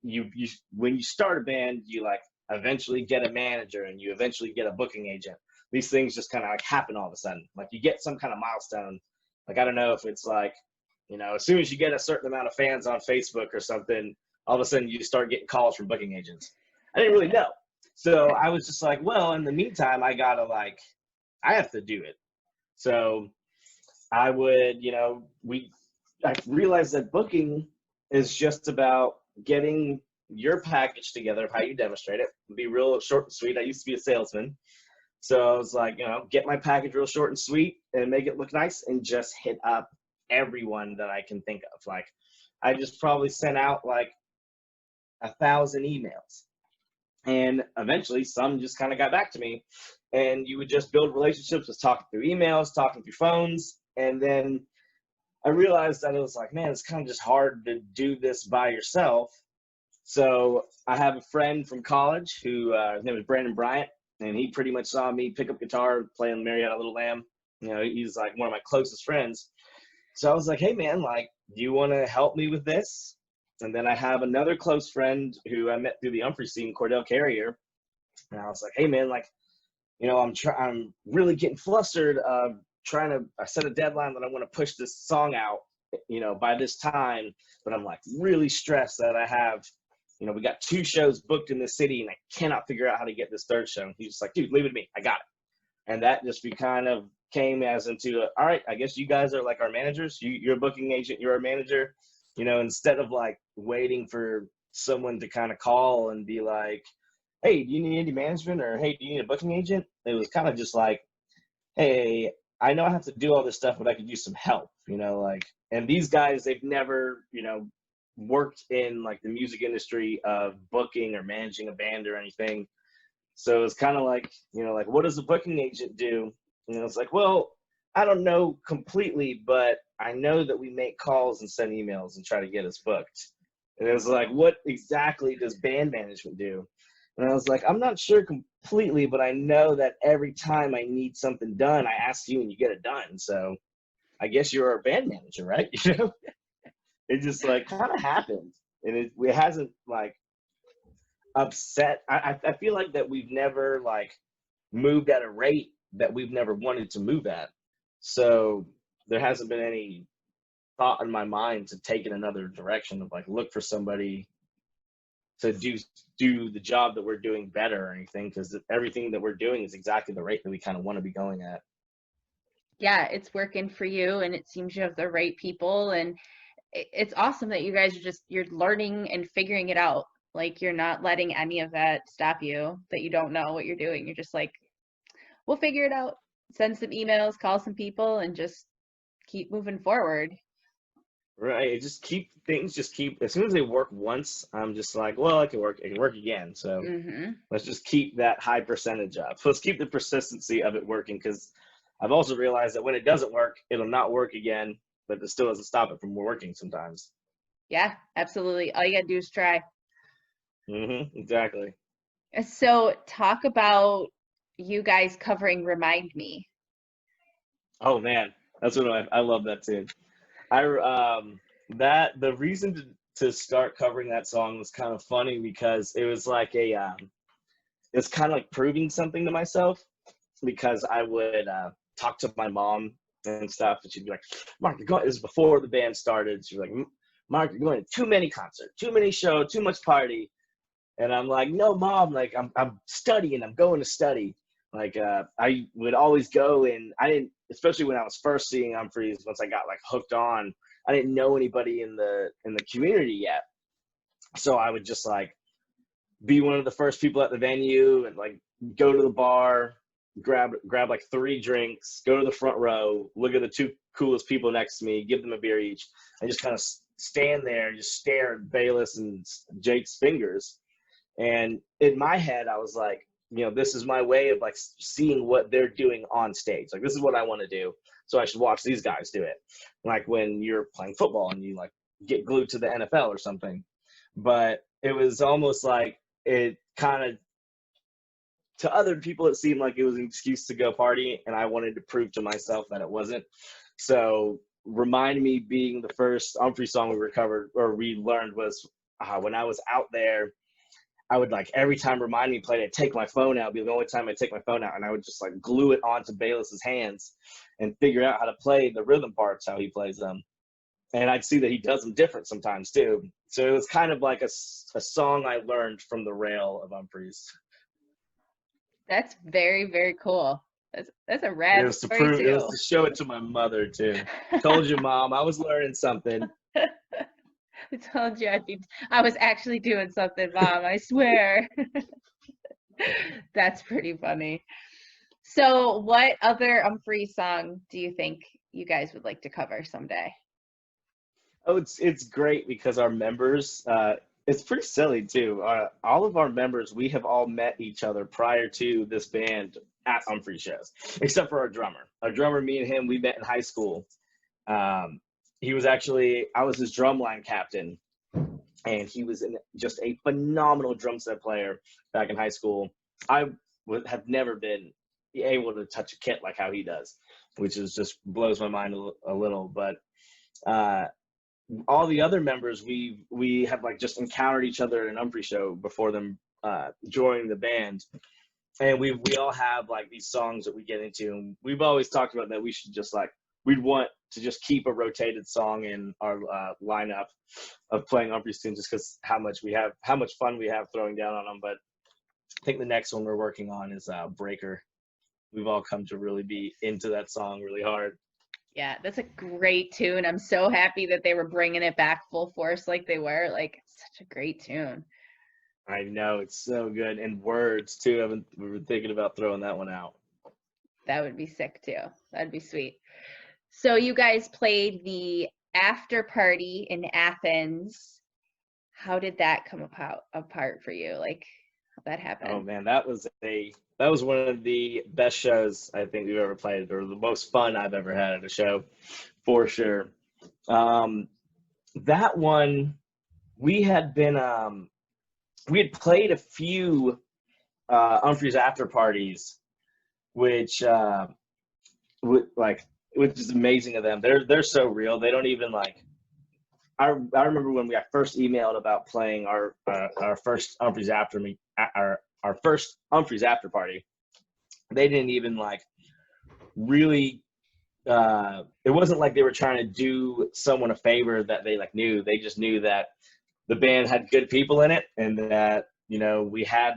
you when you start a band, you like eventually get a manager and you eventually get a booking agent. These things just kind of like happen all of a sudden. Like you get some kind of milestone. Like I don't know if it's like, as soon as you get a certain amount of fans on Facebook or something, all of a sudden you start getting calls from booking agents. I didn't really know. So I was just like, well, in the meantime, I have to do it. So I would, I realized that booking is just about getting your package together of how you demonstrate it. Be real short and sweet. I used to be a salesman. So I was like, get my package real short and sweet and make it look nice and just hit up everyone that I can think of. Like I just probably sent out like 1,000 emails. And eventually some just kind of got back to me. And you would just build relationships with talking through emails, talking through phones. And then I realized that it was like, man, it's kind of just hard to do this by yourself. So I have a friend from college who his name is Brandon Bryant, and he pretty much saw me pick up guitar, playing Mary Had a Little Lamb. He's like one of my closest friends. So I was like, hey man, like, do you want to help me with this? And then I have another close friend who I met through the Umphrey scene, Cordell Carrier. And I was like, hey man, like, I'm really getting flustered. I set a deadline that I want to push this song out, by this time, but I'm like really stressed that I have, we got 2 shows booked in the city and I cannot figure out how to get this 3rd show. And he's just like, dude, leave it to me. I got it. And that just kind of came as into, all right, I guess you guys are like our managers. You're a booking agent. You're a manager, instead of like waiting for someone to kind of call and be like, hey, do you need any management, or hey, do you need a booking agent? It was kind of just like, hey, I know I have to do all this stuff, but I could use some help, and these guys, they've never, worked in like the music industry of booking or managing a band or anything. So it's kind of like, like, what does a booking agent do? It's like, well, I don't know completely, but I know that we make calls and send emails and try to get us booked. And it was like, what exactly does band management do? And I was like, I'm not sure completely, but I know that every time I need something done, I ask you and you get it done. So I guess you're our band manager, right? It just like kind of happened. And it hasn't like upset. I feel like that we've never like moved at a rate that we've never wanted to move at. So there hasn't been any thought in my mind to take in another direction of like look for somebody to do the job that we're doing better or anything, because everything that we're doing is exactly the rate that we kind of want to be going at. Yeah, it's working for you, and it seems you have the right people, and it's awesome that you guys you're learning and figuring it out. Like you're not letting any of that stop you, that you don't know what you're doing. You're just like, we'll figure it out. Send some emails, call some people, and just keep moving forward. Right. Just keep, as soon as they work once, I'm just like, well, it can work again. So let's just keep that high percentage up. So let's keep the persistency of it working, because I've also realized that when it doesn't work, it'll not work again, but it still doesn't stop it from working sometimes. Yeah, absolutely. All you gotta do is try. Exactly. So talk about you guys covering Remind Me. Oh man, that's what I love that too. The reason to start covering that song was kind of funny, because it was like it's kind of like proving something to myself. because I would talk to my mom and stuff, and she'd be like, Mark, you're going, this is before the band started. She'd be like, Mark, you're going to too many concerts, too many shows, too much party. And I'm like, no, Mom, like I'm studying, I'm going to study. Like I would always go, and I didn't, especially when I was first seeing Humphreys, once I got like hooked on, I didn't know anybody in the community yet. So I would just like be one of the first people at the venue and like go to the bar, grab like 3 drinks, go to the front row, look at the 2 coolest people next to me, give them a beer each, and just kind of stand there and just stare at Bayless and Jake's fingers. And in my head, I was like, you know, this is my way of like seeing what they're doing on stage. Like, this is what I want to do. So I should watch these guys do it. Like when you're playing football and you like get glued to the NFL or something. But it was almost like it kind of, to other people, it seemed like it was an excuse to go party. And I wanted to prove to myself that it wasn't. So Remind Me being the first Humphrey song we recovered or we learned was when I was out there, I would like every time Remind Me played, I'd take my phone out. It'd be the only time I'd take my phone out, and I would just like glue it onto Bayless's hands and figure out how to play the rhythm parts, how he plays them. And I'd see that he does them different sometimes too. So it was kind of like a song I learned from the rail of Humphreys. That's very, very cool. That's a It rad was to story prove, too. it was to show it to my mother too. Told you, Mom, I was learning something. I told you I was actually doing something, Mom, I swear. That's pretty funny. So what other Humphrey song do you think you guys would like to cover someday? Oh, it's great because our members, it's pretty silly too. All of our members, we have all met each other prior to this band at Humphrey shows, except for our drummer. Our drummer, me and him, we met in high school. He was actually, I was his drumline captain, and he was just a phenomenal drum set player back in high school. I have never been able to touch a kit like how he does, which is just blows my mind a little. But all the other members, we have like just encountered each other at an Humphrey show before them joining the band. And we all have like these songs that we get into, and we've always talked about that we should just like, we'd want to just keep a rotated song in our lineup of playing Humphrey's tunes, just because how much fun we have throwing down on them. But I think the next one we're working on is Breaker. We've all come to really be into that song really hard. Yeah, that's a great tune. I'm so happy that they were bringing it back full force like they were. Like, it's such a great tune. I know, it's so good. And words too. We were thinking about throwing that one out. That would be sick too. That'd be sweet. So you guys played the after party in Athens. How did that come apart for you? Like, how'd that happen? Oh man, that was one of the best shows I think we've ever played, or the most fun I've ever had at a show, for sure. That one, we had played a few Humphreys after parties, which is amazing of them. They're so real. They don't even like. I remember when I first emailed about playing our first Humphreys our first Humphreys after party. They didn't even like really. It wasn't like they were trying to do someone a favor that they like knew. They just knew that the band had good people in it, and that, you know, we had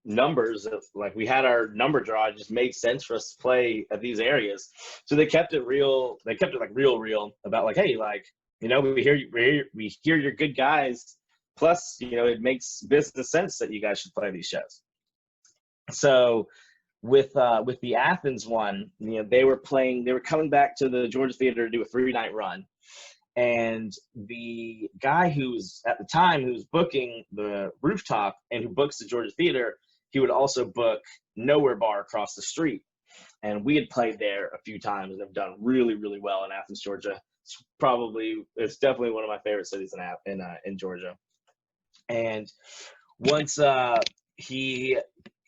numbers of, like, we had our number draw. It just made sense for us to play at these areas. So they kept it real. They kept it like real about like, hey, like, you know, we hear you're good guys. Plus, you know, it makes business sense that you guys should play these shows. So with the Athens one, you know, they were coming back to the Georgia Theater to do a 3-night run. And the guy who was booking the rooftop and who books the Georgia Theater, he would also book Nowhere Bar across the street. And we had played there a few times and have done really, really well in Athens, Georgia. It's definitely one of my favorite cities in Georgia. And once he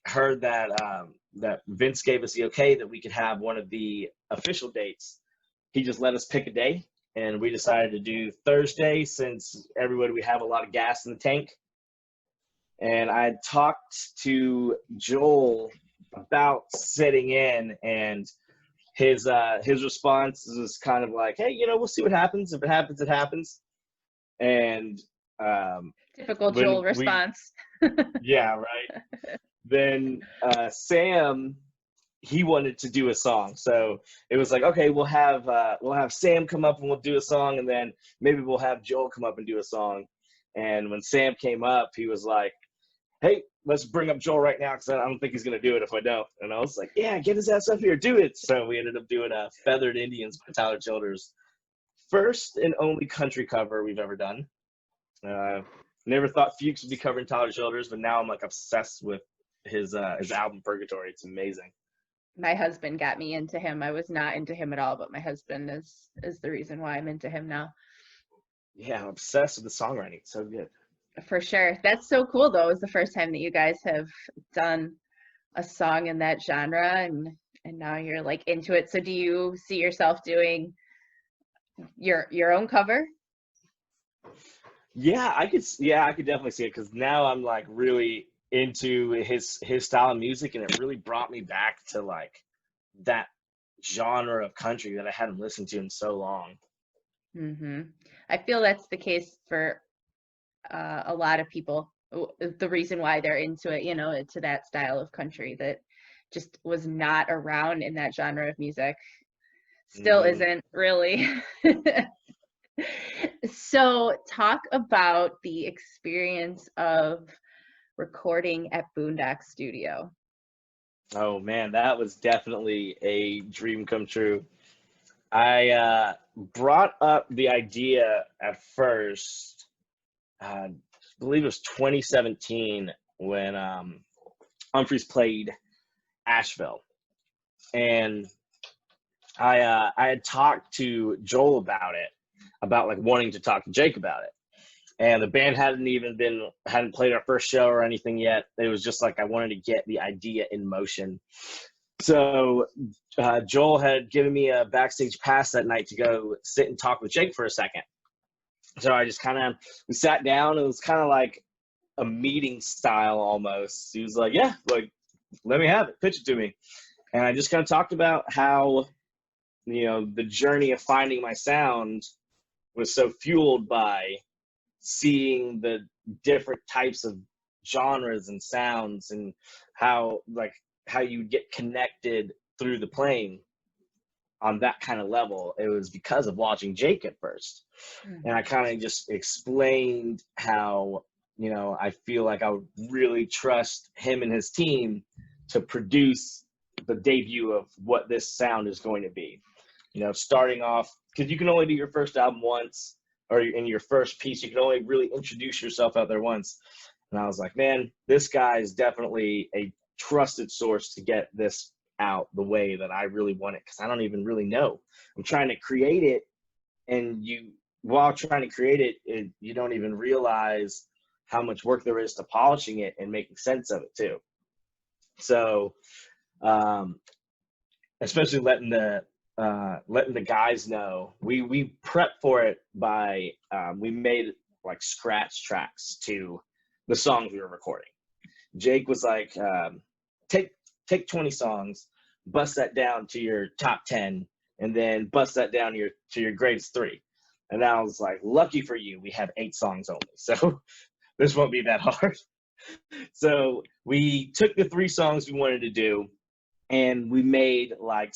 heard that Vince gave us the okay that we could have one of the official dates, he just let us pick a day. And we decided to do Thursday, since we have a lot of gas in the tank. And I had talked to Joel about sitting in, and his response was kind of like, hey, we'll see what happens. If it happens, it happens. And Typical when Joel response. yeah, right. Then Sam, he wanted to do a song, so it was like, okay, we'll have Sam come up and we'll do a song, and then maybe we'll have Joel come up and do a song. And when Sam came up, he was like, hey, let's bring up Joel right now, because I don't think he's going to do it if I don't. And I was like, yeah, get his ass up here, do it. So we ended up doing Feathered Indians by Tyler Childers. First and only country cover we've ever done. Never thought Fuchs would be covering Tyler Childers, but now I'm like obsessed with his album Purgatory. It's amazing. My husband got me into him. I was not into him at all, but my husband is the reason why I'm into him now. Yeah, I'm obsessed with the songwriting. It's so good. For sure. That's so cool, though. It was the first time that you guys have done a song in that genre, and now you're like into it. So do you see yourself doing your own cover? Yeah, I could definitely see it, because now I'm like really into his style of music, and it really brought me back to like that genre of country that I hadn't listened to in so long. I feel that's the case for a lot of people. The reason why they're into it, to that style of country that just was not around in that genre of music. Still isn't really. So talk about the experience of recording at Boondock Studio. Oh man, that was definitely a dream come true. I brought up the idea at first, I believe it was 2017 when Humphreys played Asheville, and I had talked to Joel about it, about like wanting to talk to Jake about it. And the band hadn't played our first show or anything yet. It was just like I wanted to get the idea in motion. So Joel had given me a backstage pass that night to go sit and talk with Jake for a second. So I just we sat down. It was kind of like a meeting style almost. He was like, yeah, like, let me have it. Pitch it to me. And I just kind of talked about how, the journey of finding my sound was so fueled by seeing the different types of genres and sounds, and how you get connected through the playing on that kind of level. It was because of watching Jake at first. And I kind of just explained how, I feel like I would really trust him and his team to produce the debut of what this sound is going to be. Starting off, because you can only do your first album once, or in your first piece, you can only really introduce yourself out there once. And I was like, man, this guy is definitely a trusted source to get this out the way that I really want it, because I don't even really know. I'm trying to create it, and while trying to create it, you don't even realize how much work there is to polishing it and making sense of it too. So, especially letting the guys know, we prepped for it by we made like scratch tracks to the songs we were recording. Jake was like, take 20 songs, bust that down to your top 10, and then bust that down to your greatest 3. And I was like, lucky for you, we have 8 songs only, so this won't be that hard. So we took the 3 songs we wanted to do, and we made like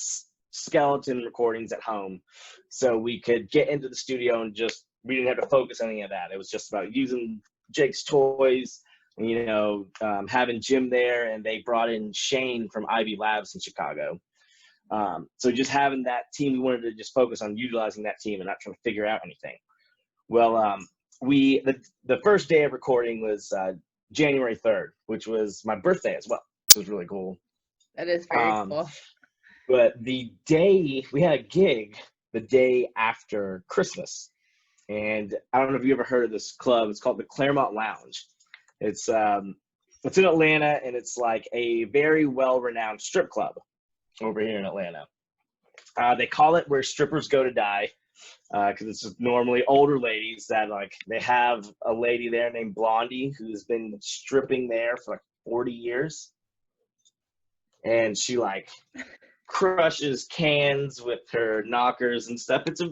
skeleton recordings at home, so we could get into the studio and we didn't have to focus on any of that. It was just about using Jake's toys, having Jim there, and they brought in Shane from Ivy Labs in Chicago. So just having that team, we wanted to just focus on utilizing that team and not trying to figure out anything. Well, the first day of recording was January 3rd, which was my birthday as well. It was really cool. That is very cool. But we had a gig the day after Christmas. And I don't know if you ever heard of this club. It's called the Claremont Lounge. It's in Atlanta, and it's like a very well-renowned strip club over here in Atlanta. They call it where strippers go to die, because it's normally older ladies that they have a lady there named Blondie who's been stripping there for like 40 years. and she like crushes cans with her knockers and stuff. It's a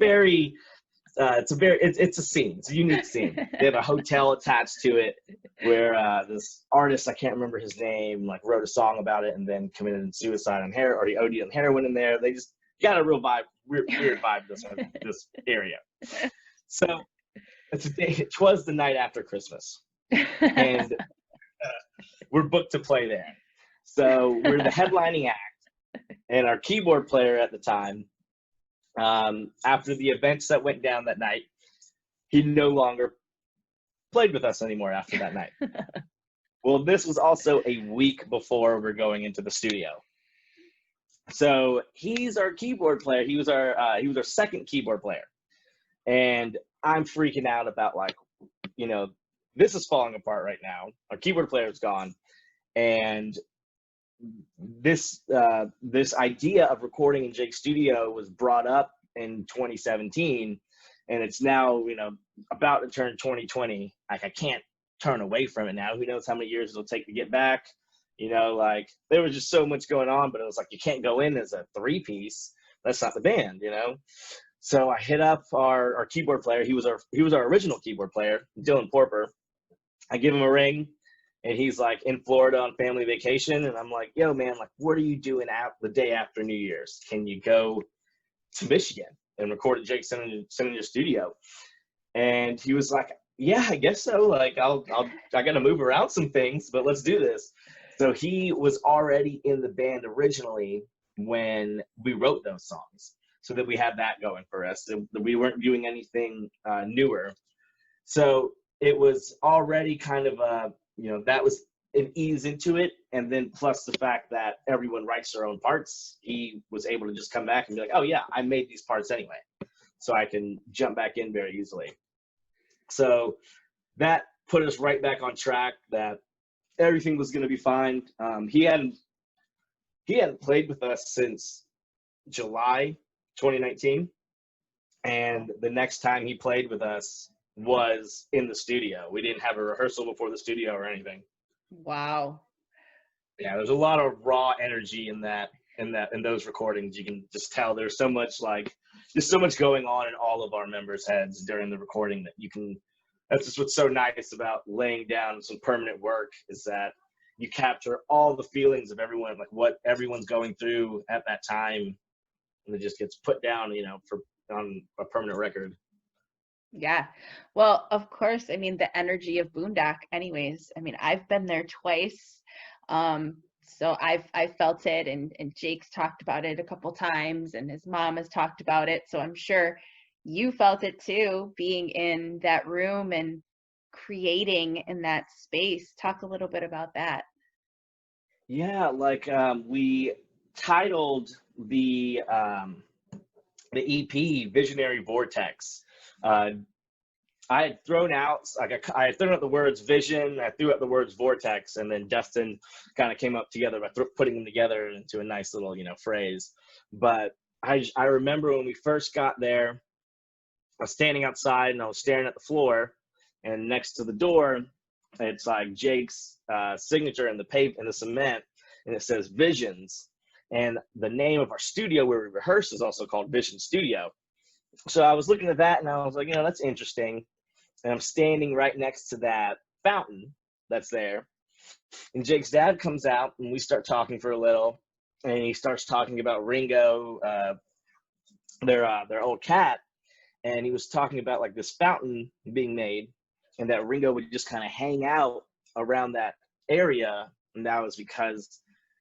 scene. It's a unique scene. They have a hotel attached to it where this artist, I can't remember his name, like wrote a song about it and then committed suicide on heroin, or he OD'd on heroin in there. They just got a real vibe, weird vibe this area. So it was the night after Christmas, and we're booked to play there. So we're the headlining act, and our keyboard player at the time, after the events that went down that night, he no longer played with us anymore after that night. Well, this was also a week before we're going into the studio. So he's our keyboard player. He was our second keyboard player. And I'm freaking out about, like, this is falling apart right now. Our keyboard player is gone. And this idea of recording in Jake's studio was brought up in 2017, and it's now about to turn 2020. Like, I can't turn away from it now. Who knows how many years it'll take to get back? Like, there was just so much going on, but it was like, you can't go in as a 3-piece. That's not the band, So I hit up our keyboard player. He was our original keyboard player, Dylan Porper. I give him a ring. And he's like in Florida on family vacation. And I'm like, yo, man, like, what are you doing the day after New Year's? Can you go to Michigan and record at Jake's Signature Studio? And he was like, yeah, I guess so. Like, I got to move around some things, but let's do this. So he was already in the band originally when we wrote those songs, so that we had that going for us. We weren't doing anything newer. So it was already kind of that was an ease into it. And then plus the fact that everyone writes their own parts, he was able to just come back and be like, oh yeah, I made these parts anyway, so I can jump back in very easily. So that put us right back on track, that everything was going to be fine. He hadn't played with us since July 2019. And the next time he played with us was in the studio. We didn't have a rehearsal before the studio or anything. Wow. Yeah, there's a lot of raw energy in those recordings. You can just tell there's so much going on in all of our members' heads during the recording that's just what's so nice about laying down some permanent work, is that you capture all the feelings of everyone, like what everyone's going through at that time, and it just gets put down, on a permanent record. Yeah. Well, of course, I mean, the energy of Boondock anyways. I mean, I've been there twice. So I've felt it, and Jake's talked about it a couple times, and his mom has talked about it. So I'm sure you felt it too, being in that room and creating in that space. Talk a little bit about that. Yeah, like we titled the EP Visionary Vortex. I had thrown out the words vision, I threw out the words vortex, and then Dustin kind of came up together by putting them together into a nice little phrase. But I remember when we first got there, I was standing outside and I was staring at the floor, and next to the door it's like Jake's signature in the cement, and it says Visions, and the name of our studio where we rehearse is also called Vision Studio. So I was looking at that and I was like, that's interesting. And I'm standing right next to that fountain that's there. And Jake's dad comes out and we start talking for a little. And he starts talking about Ringo, their old cat. And he was talking about like this fountain being made, and that Ringo would just kind of hang out around that area. And that was because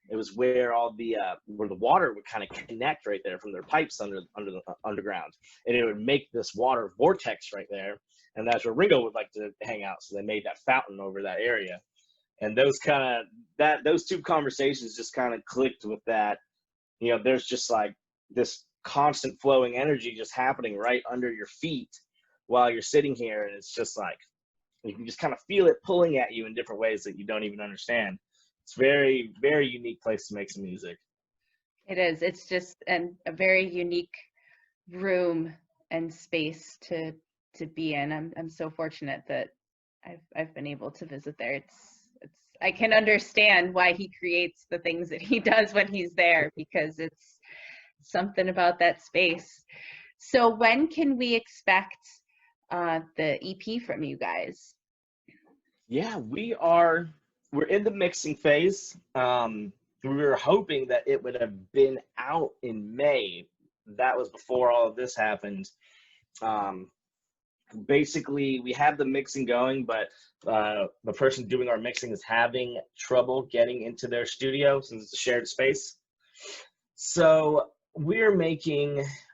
it was where all the where the water would kind of connect right there from their pipes under the underground, and it would make this water vortex right there, and that's where Ringo would like to hang out. So they made that fountain over that area, and those two conversations just kind of clicked with that. There's just like this constant flowing energy just happening right under your feet while you're sitting here, and it's just like you can just kind of feel it pulling at you in different ways that you don't even understand. It's very, very unique place to make some music. It is. It's just a very unique room and space to be in. I'm so fortunate that I've been able to visit there. It's I can understand why he creates the things that he does when he's there, because it's something about that space. So when can we expect the EP from you guys? Yeah, we're in the mixing phase. We were hoping that it would have been out in May. That was before all of this happened. Um, Basically, we have the mixing going, but the person doing our mixing is having trouble getting into their studio since it's a shared space. So we're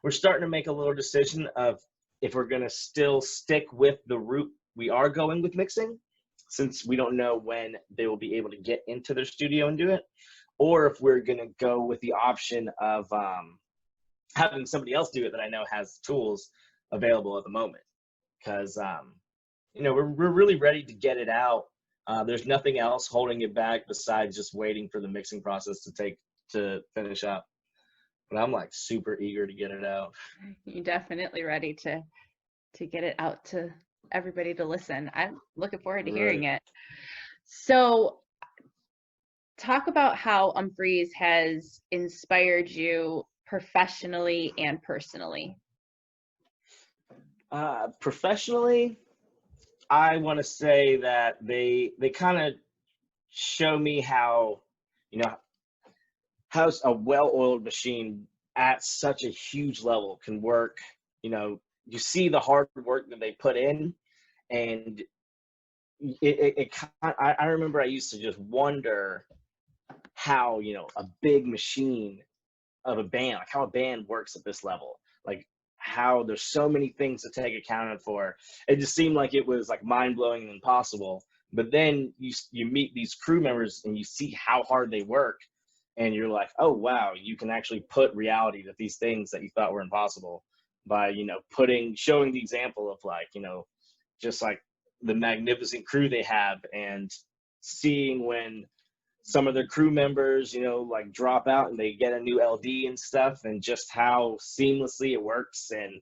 starting to make a little decision of if we're going to still stick with the route we are going with mixing, since we don't know when they will be able to get into their studio and do it, or if we're going to go with the option of having somebody else do it that I know has tools available at the moment. Because we're really ready to get it out. There's nothing else holding it back besides just waiting for the mixing process to finish up. But I'm like super eager to get it out. You're definitely ready to get it out to everybody to listen. I'm looking forward to hearing it. So talk about how Umphreys has inspired you professionally and personally. Professionally, I want to say that they kind of show me how, how a well-oiled machine at such a huge level can work. You see the hard work that they put in, and I remember I used to just wonder how, a big machine of a band, like how a band works at this level, like how there's so many things to take accounted for. It just seemed like it was like mind-blowing and impossible. But then you meet these crew members and you see how hard they work, and you're like, oh wow, you can actually put reality to these things that you thought were impossible by showing the example of just like the magnificent crew they have, and seeing when some of their crew members, like drop out and they get a new LD and stuff, and just how seamlessly it works. And,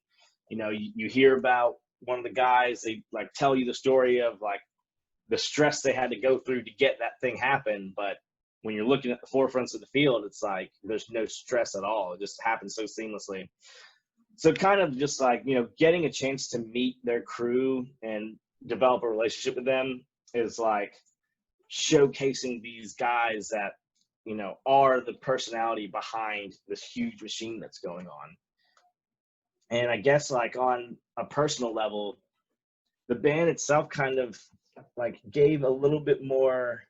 you hear about one of the guys, they like tell you the story of like the stress they had to go through to get that thing happen. But when you're looking at the forefronts of the field, it's like there's no stress at all. It just happens so seamlessly. So kind of just like, getting a chance to meet their crew and develop a relationship with them is like showcasing these guys that are the personality behind this huge machine that's going on. And I guess like on a personal level, the band itself kind of like gave a little bit more,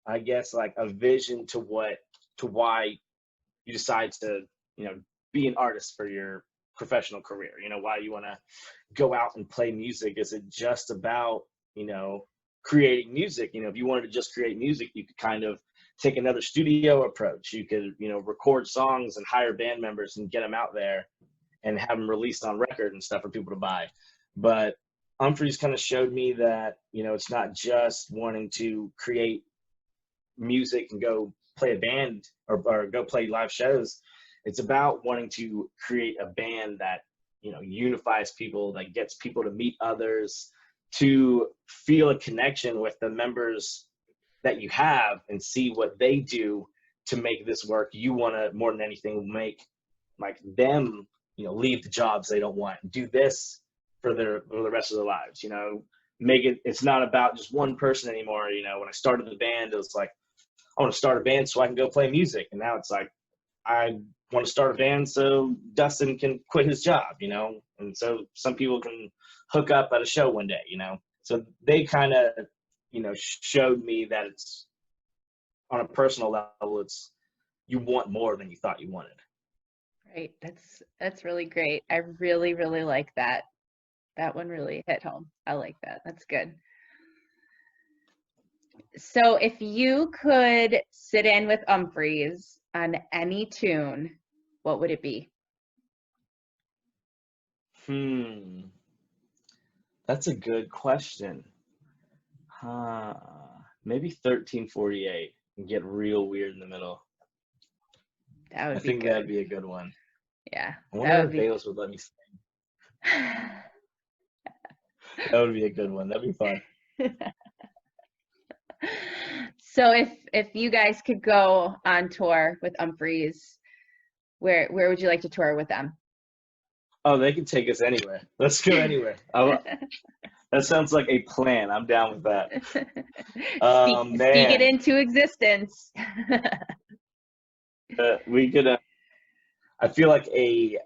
I guess, like a vision to why you decide to be an artist for your professional career. Why you want to go out and play music. Is it just about creating music? If you wanted to just create music, you could kind of take another studio approach. You could record songs and hire band members and get them out there and have them released on record and stuff for people to buy. But Umphreys kind of showed me that it's not just wanting to create music and go play a band or go play live shows. It's about wanting to create a band that unifies people, that gets people to meet others, to feel a connection with the members that you have and see what they do to make this work. You want to, more than anything, make like them, leave the jobs they don't want, do this for the rest of their lives, make it, it's not about just one person anymore. When I started the band, it was like, I want to start a band so I can go play music. And now it's like, I want to start a band so Dustin can quit his job, and so some people can hook up at a show one day, so they kind of, showed me that it's on a personal level, it's, you want more than you thought you wanted. Right. That's really great. I really, really like that. That one really hit home. I like that. That's good. So if you could sit in with Umphreys on any tune, what would it be? That's a good question. Maybe 1348 and get real weird in the middle. That would I be think good. that'd be a good one. Yeah. I wonder if Bayless would let me sing. That would be a good one. That'd be fun. So if you guys could go on tour with Humphreys, where would you like to tour with them? Oh, they can take us anywhere. Let's go anywhere. That sounds like a plan. I'm down with that. Speak it Man, into existence. we could. I feel like an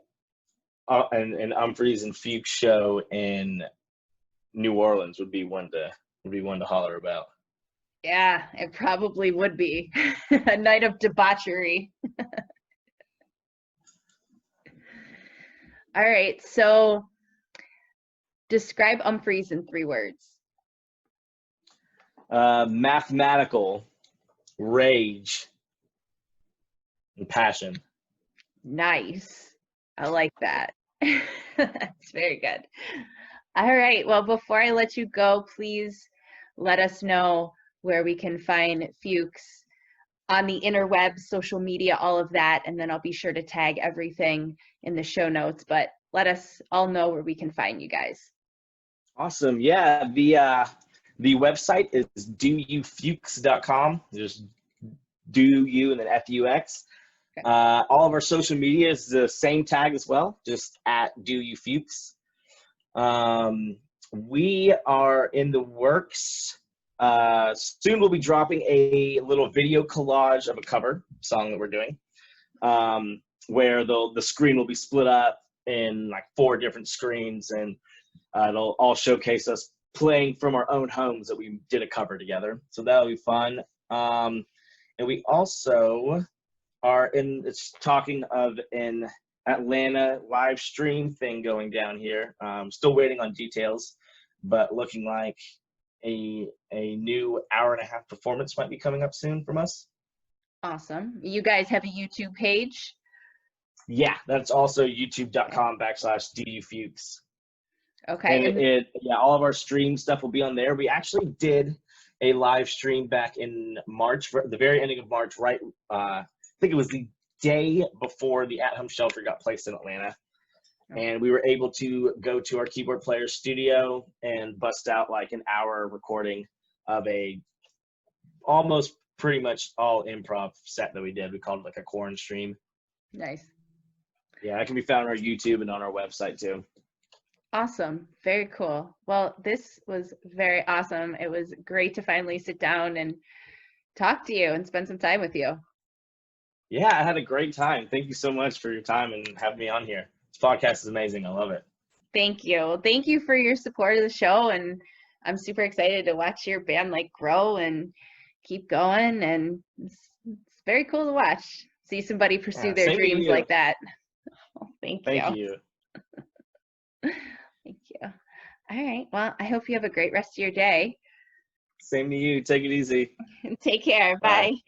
Humphreys and Fuchs show in New Orleans would be one to holler about. Yeah, it probably would be a night of debauchery. All right, so describe Humphreys in 3 words. Mathematical, rage, and passion. Nice. I like that. That's very good. All right, well, before I let you go, please let us know where we can find Fuchs on the interwebs, social media, all of that, and then I'll be sure to tag everything in the show notes, but let us all know where we can find you guys. Awesome. Yeah, the website is doyoufuchs.com. There's do you and then FUX. Okay. All of our social media is the same tag as well, just at doyoufuchs. We are in the works. Soon we'll be dropping a little video collage of a cover song that we're doing, where the screen will be split up in like 4 different screens, and it'll all showcase us playing from our own homes that we did a cover together. So that'll be fun. And we also are talking of an Atlanta live stream thing going down here. Still waiting on details, but looking like a new 1.5-hour performance might be coming up soon from us. Awesome. You guys have a YouTube page? Yeah, that's also youtube.com/doyoufuchs. Okay. And all of our stream stuff will be on there. We actually did a live stream back in March, for the very ending of March, right? I think it was the day before the at-home shelter got placed in Atlanta. And we were able to go to our keyboard player's studio and bust out like an hour recording of a almost pretty much all improv set that we did. We called it like a corn stream. Nice. Yeah, it can be found on our YouTube and on our website too. Awesome. Very cool. Well, this was very awesome. It was great to finally sit down and talk to you and spend some time with you. Yeah, I had a great time. Thank you so much for your time and having me on here. This podcast is amazing. I love it. Thank you. Thank you for your support of the show, and I'm super excited to watch your band like grow and keep going, and it's very cool to watch. See somebody pursue their dreams like that. Oh, thank you. Thank you. Thank you. All right. Well, I hope you have a great rest of your day. Same to you. Take it easy. Take care. Bye. Bye.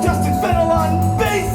Justin Fennell on bass.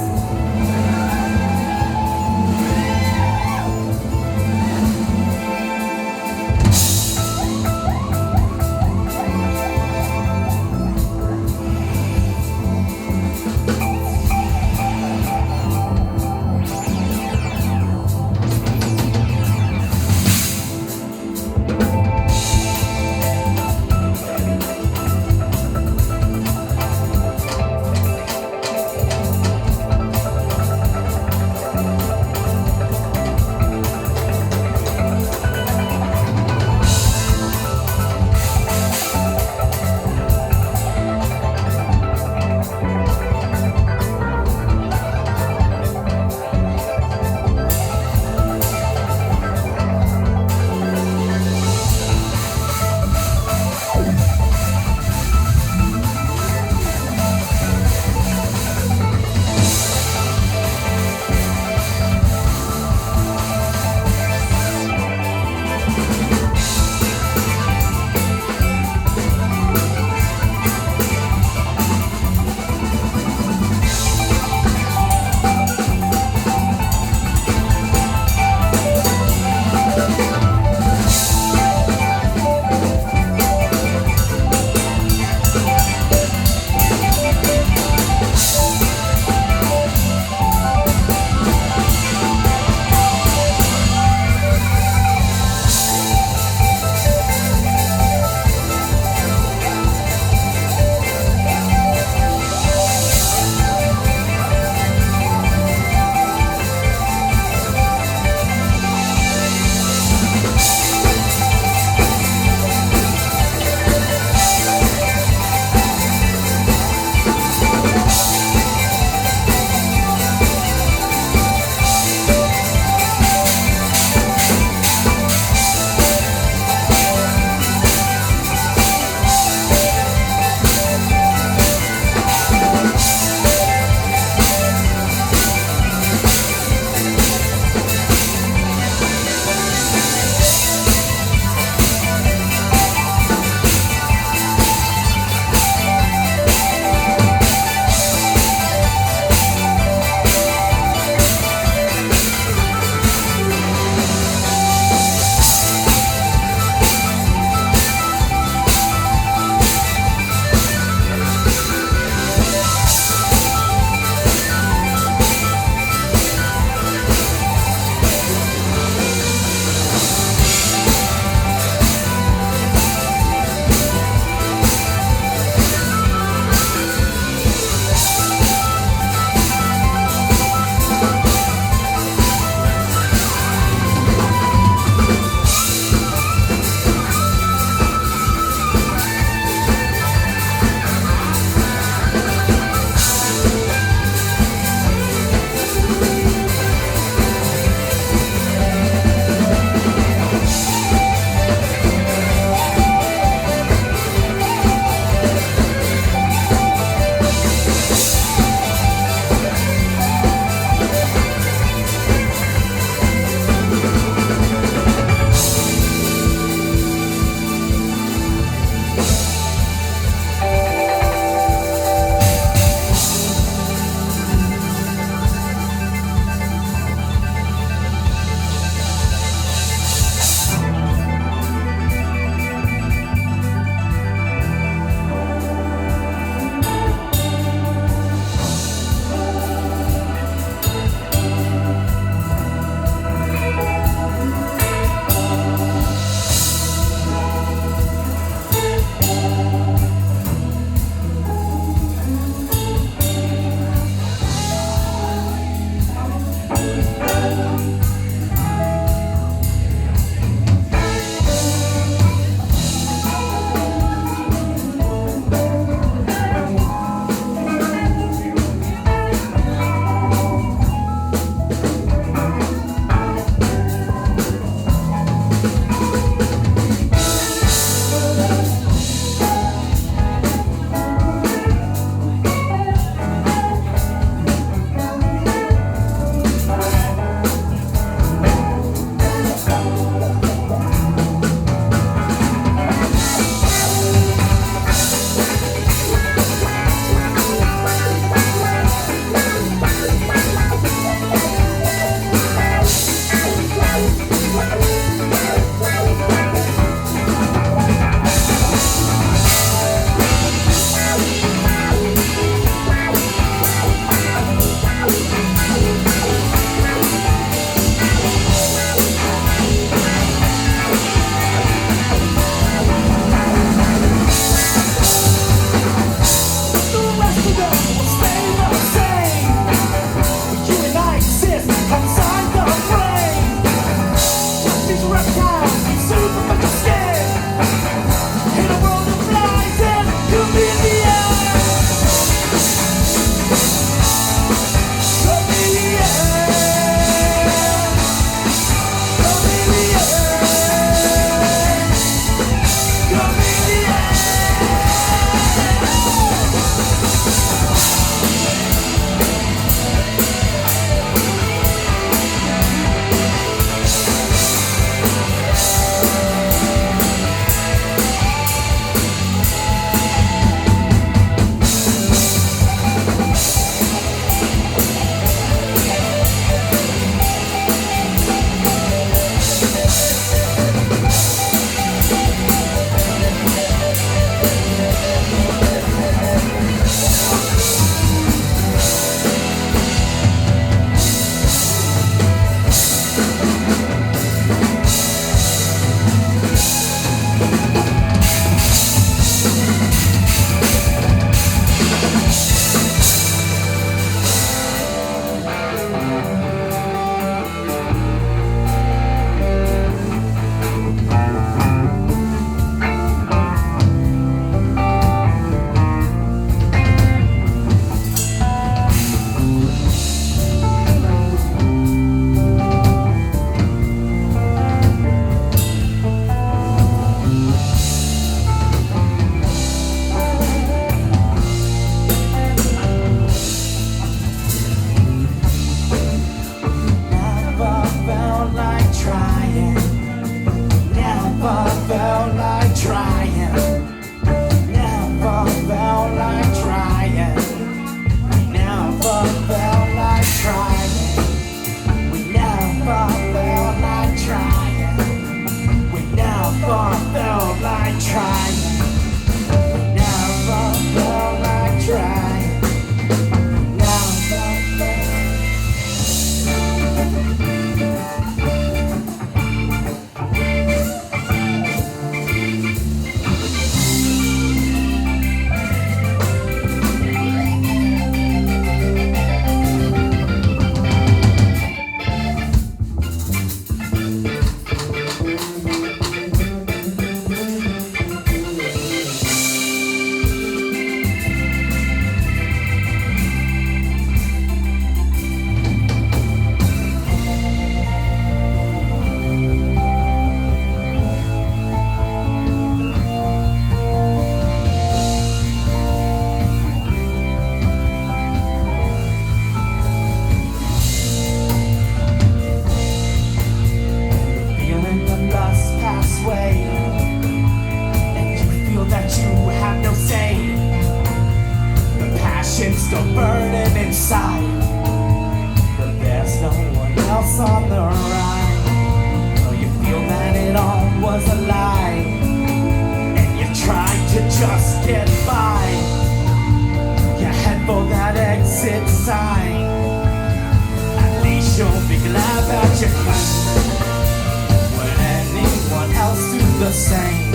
the same.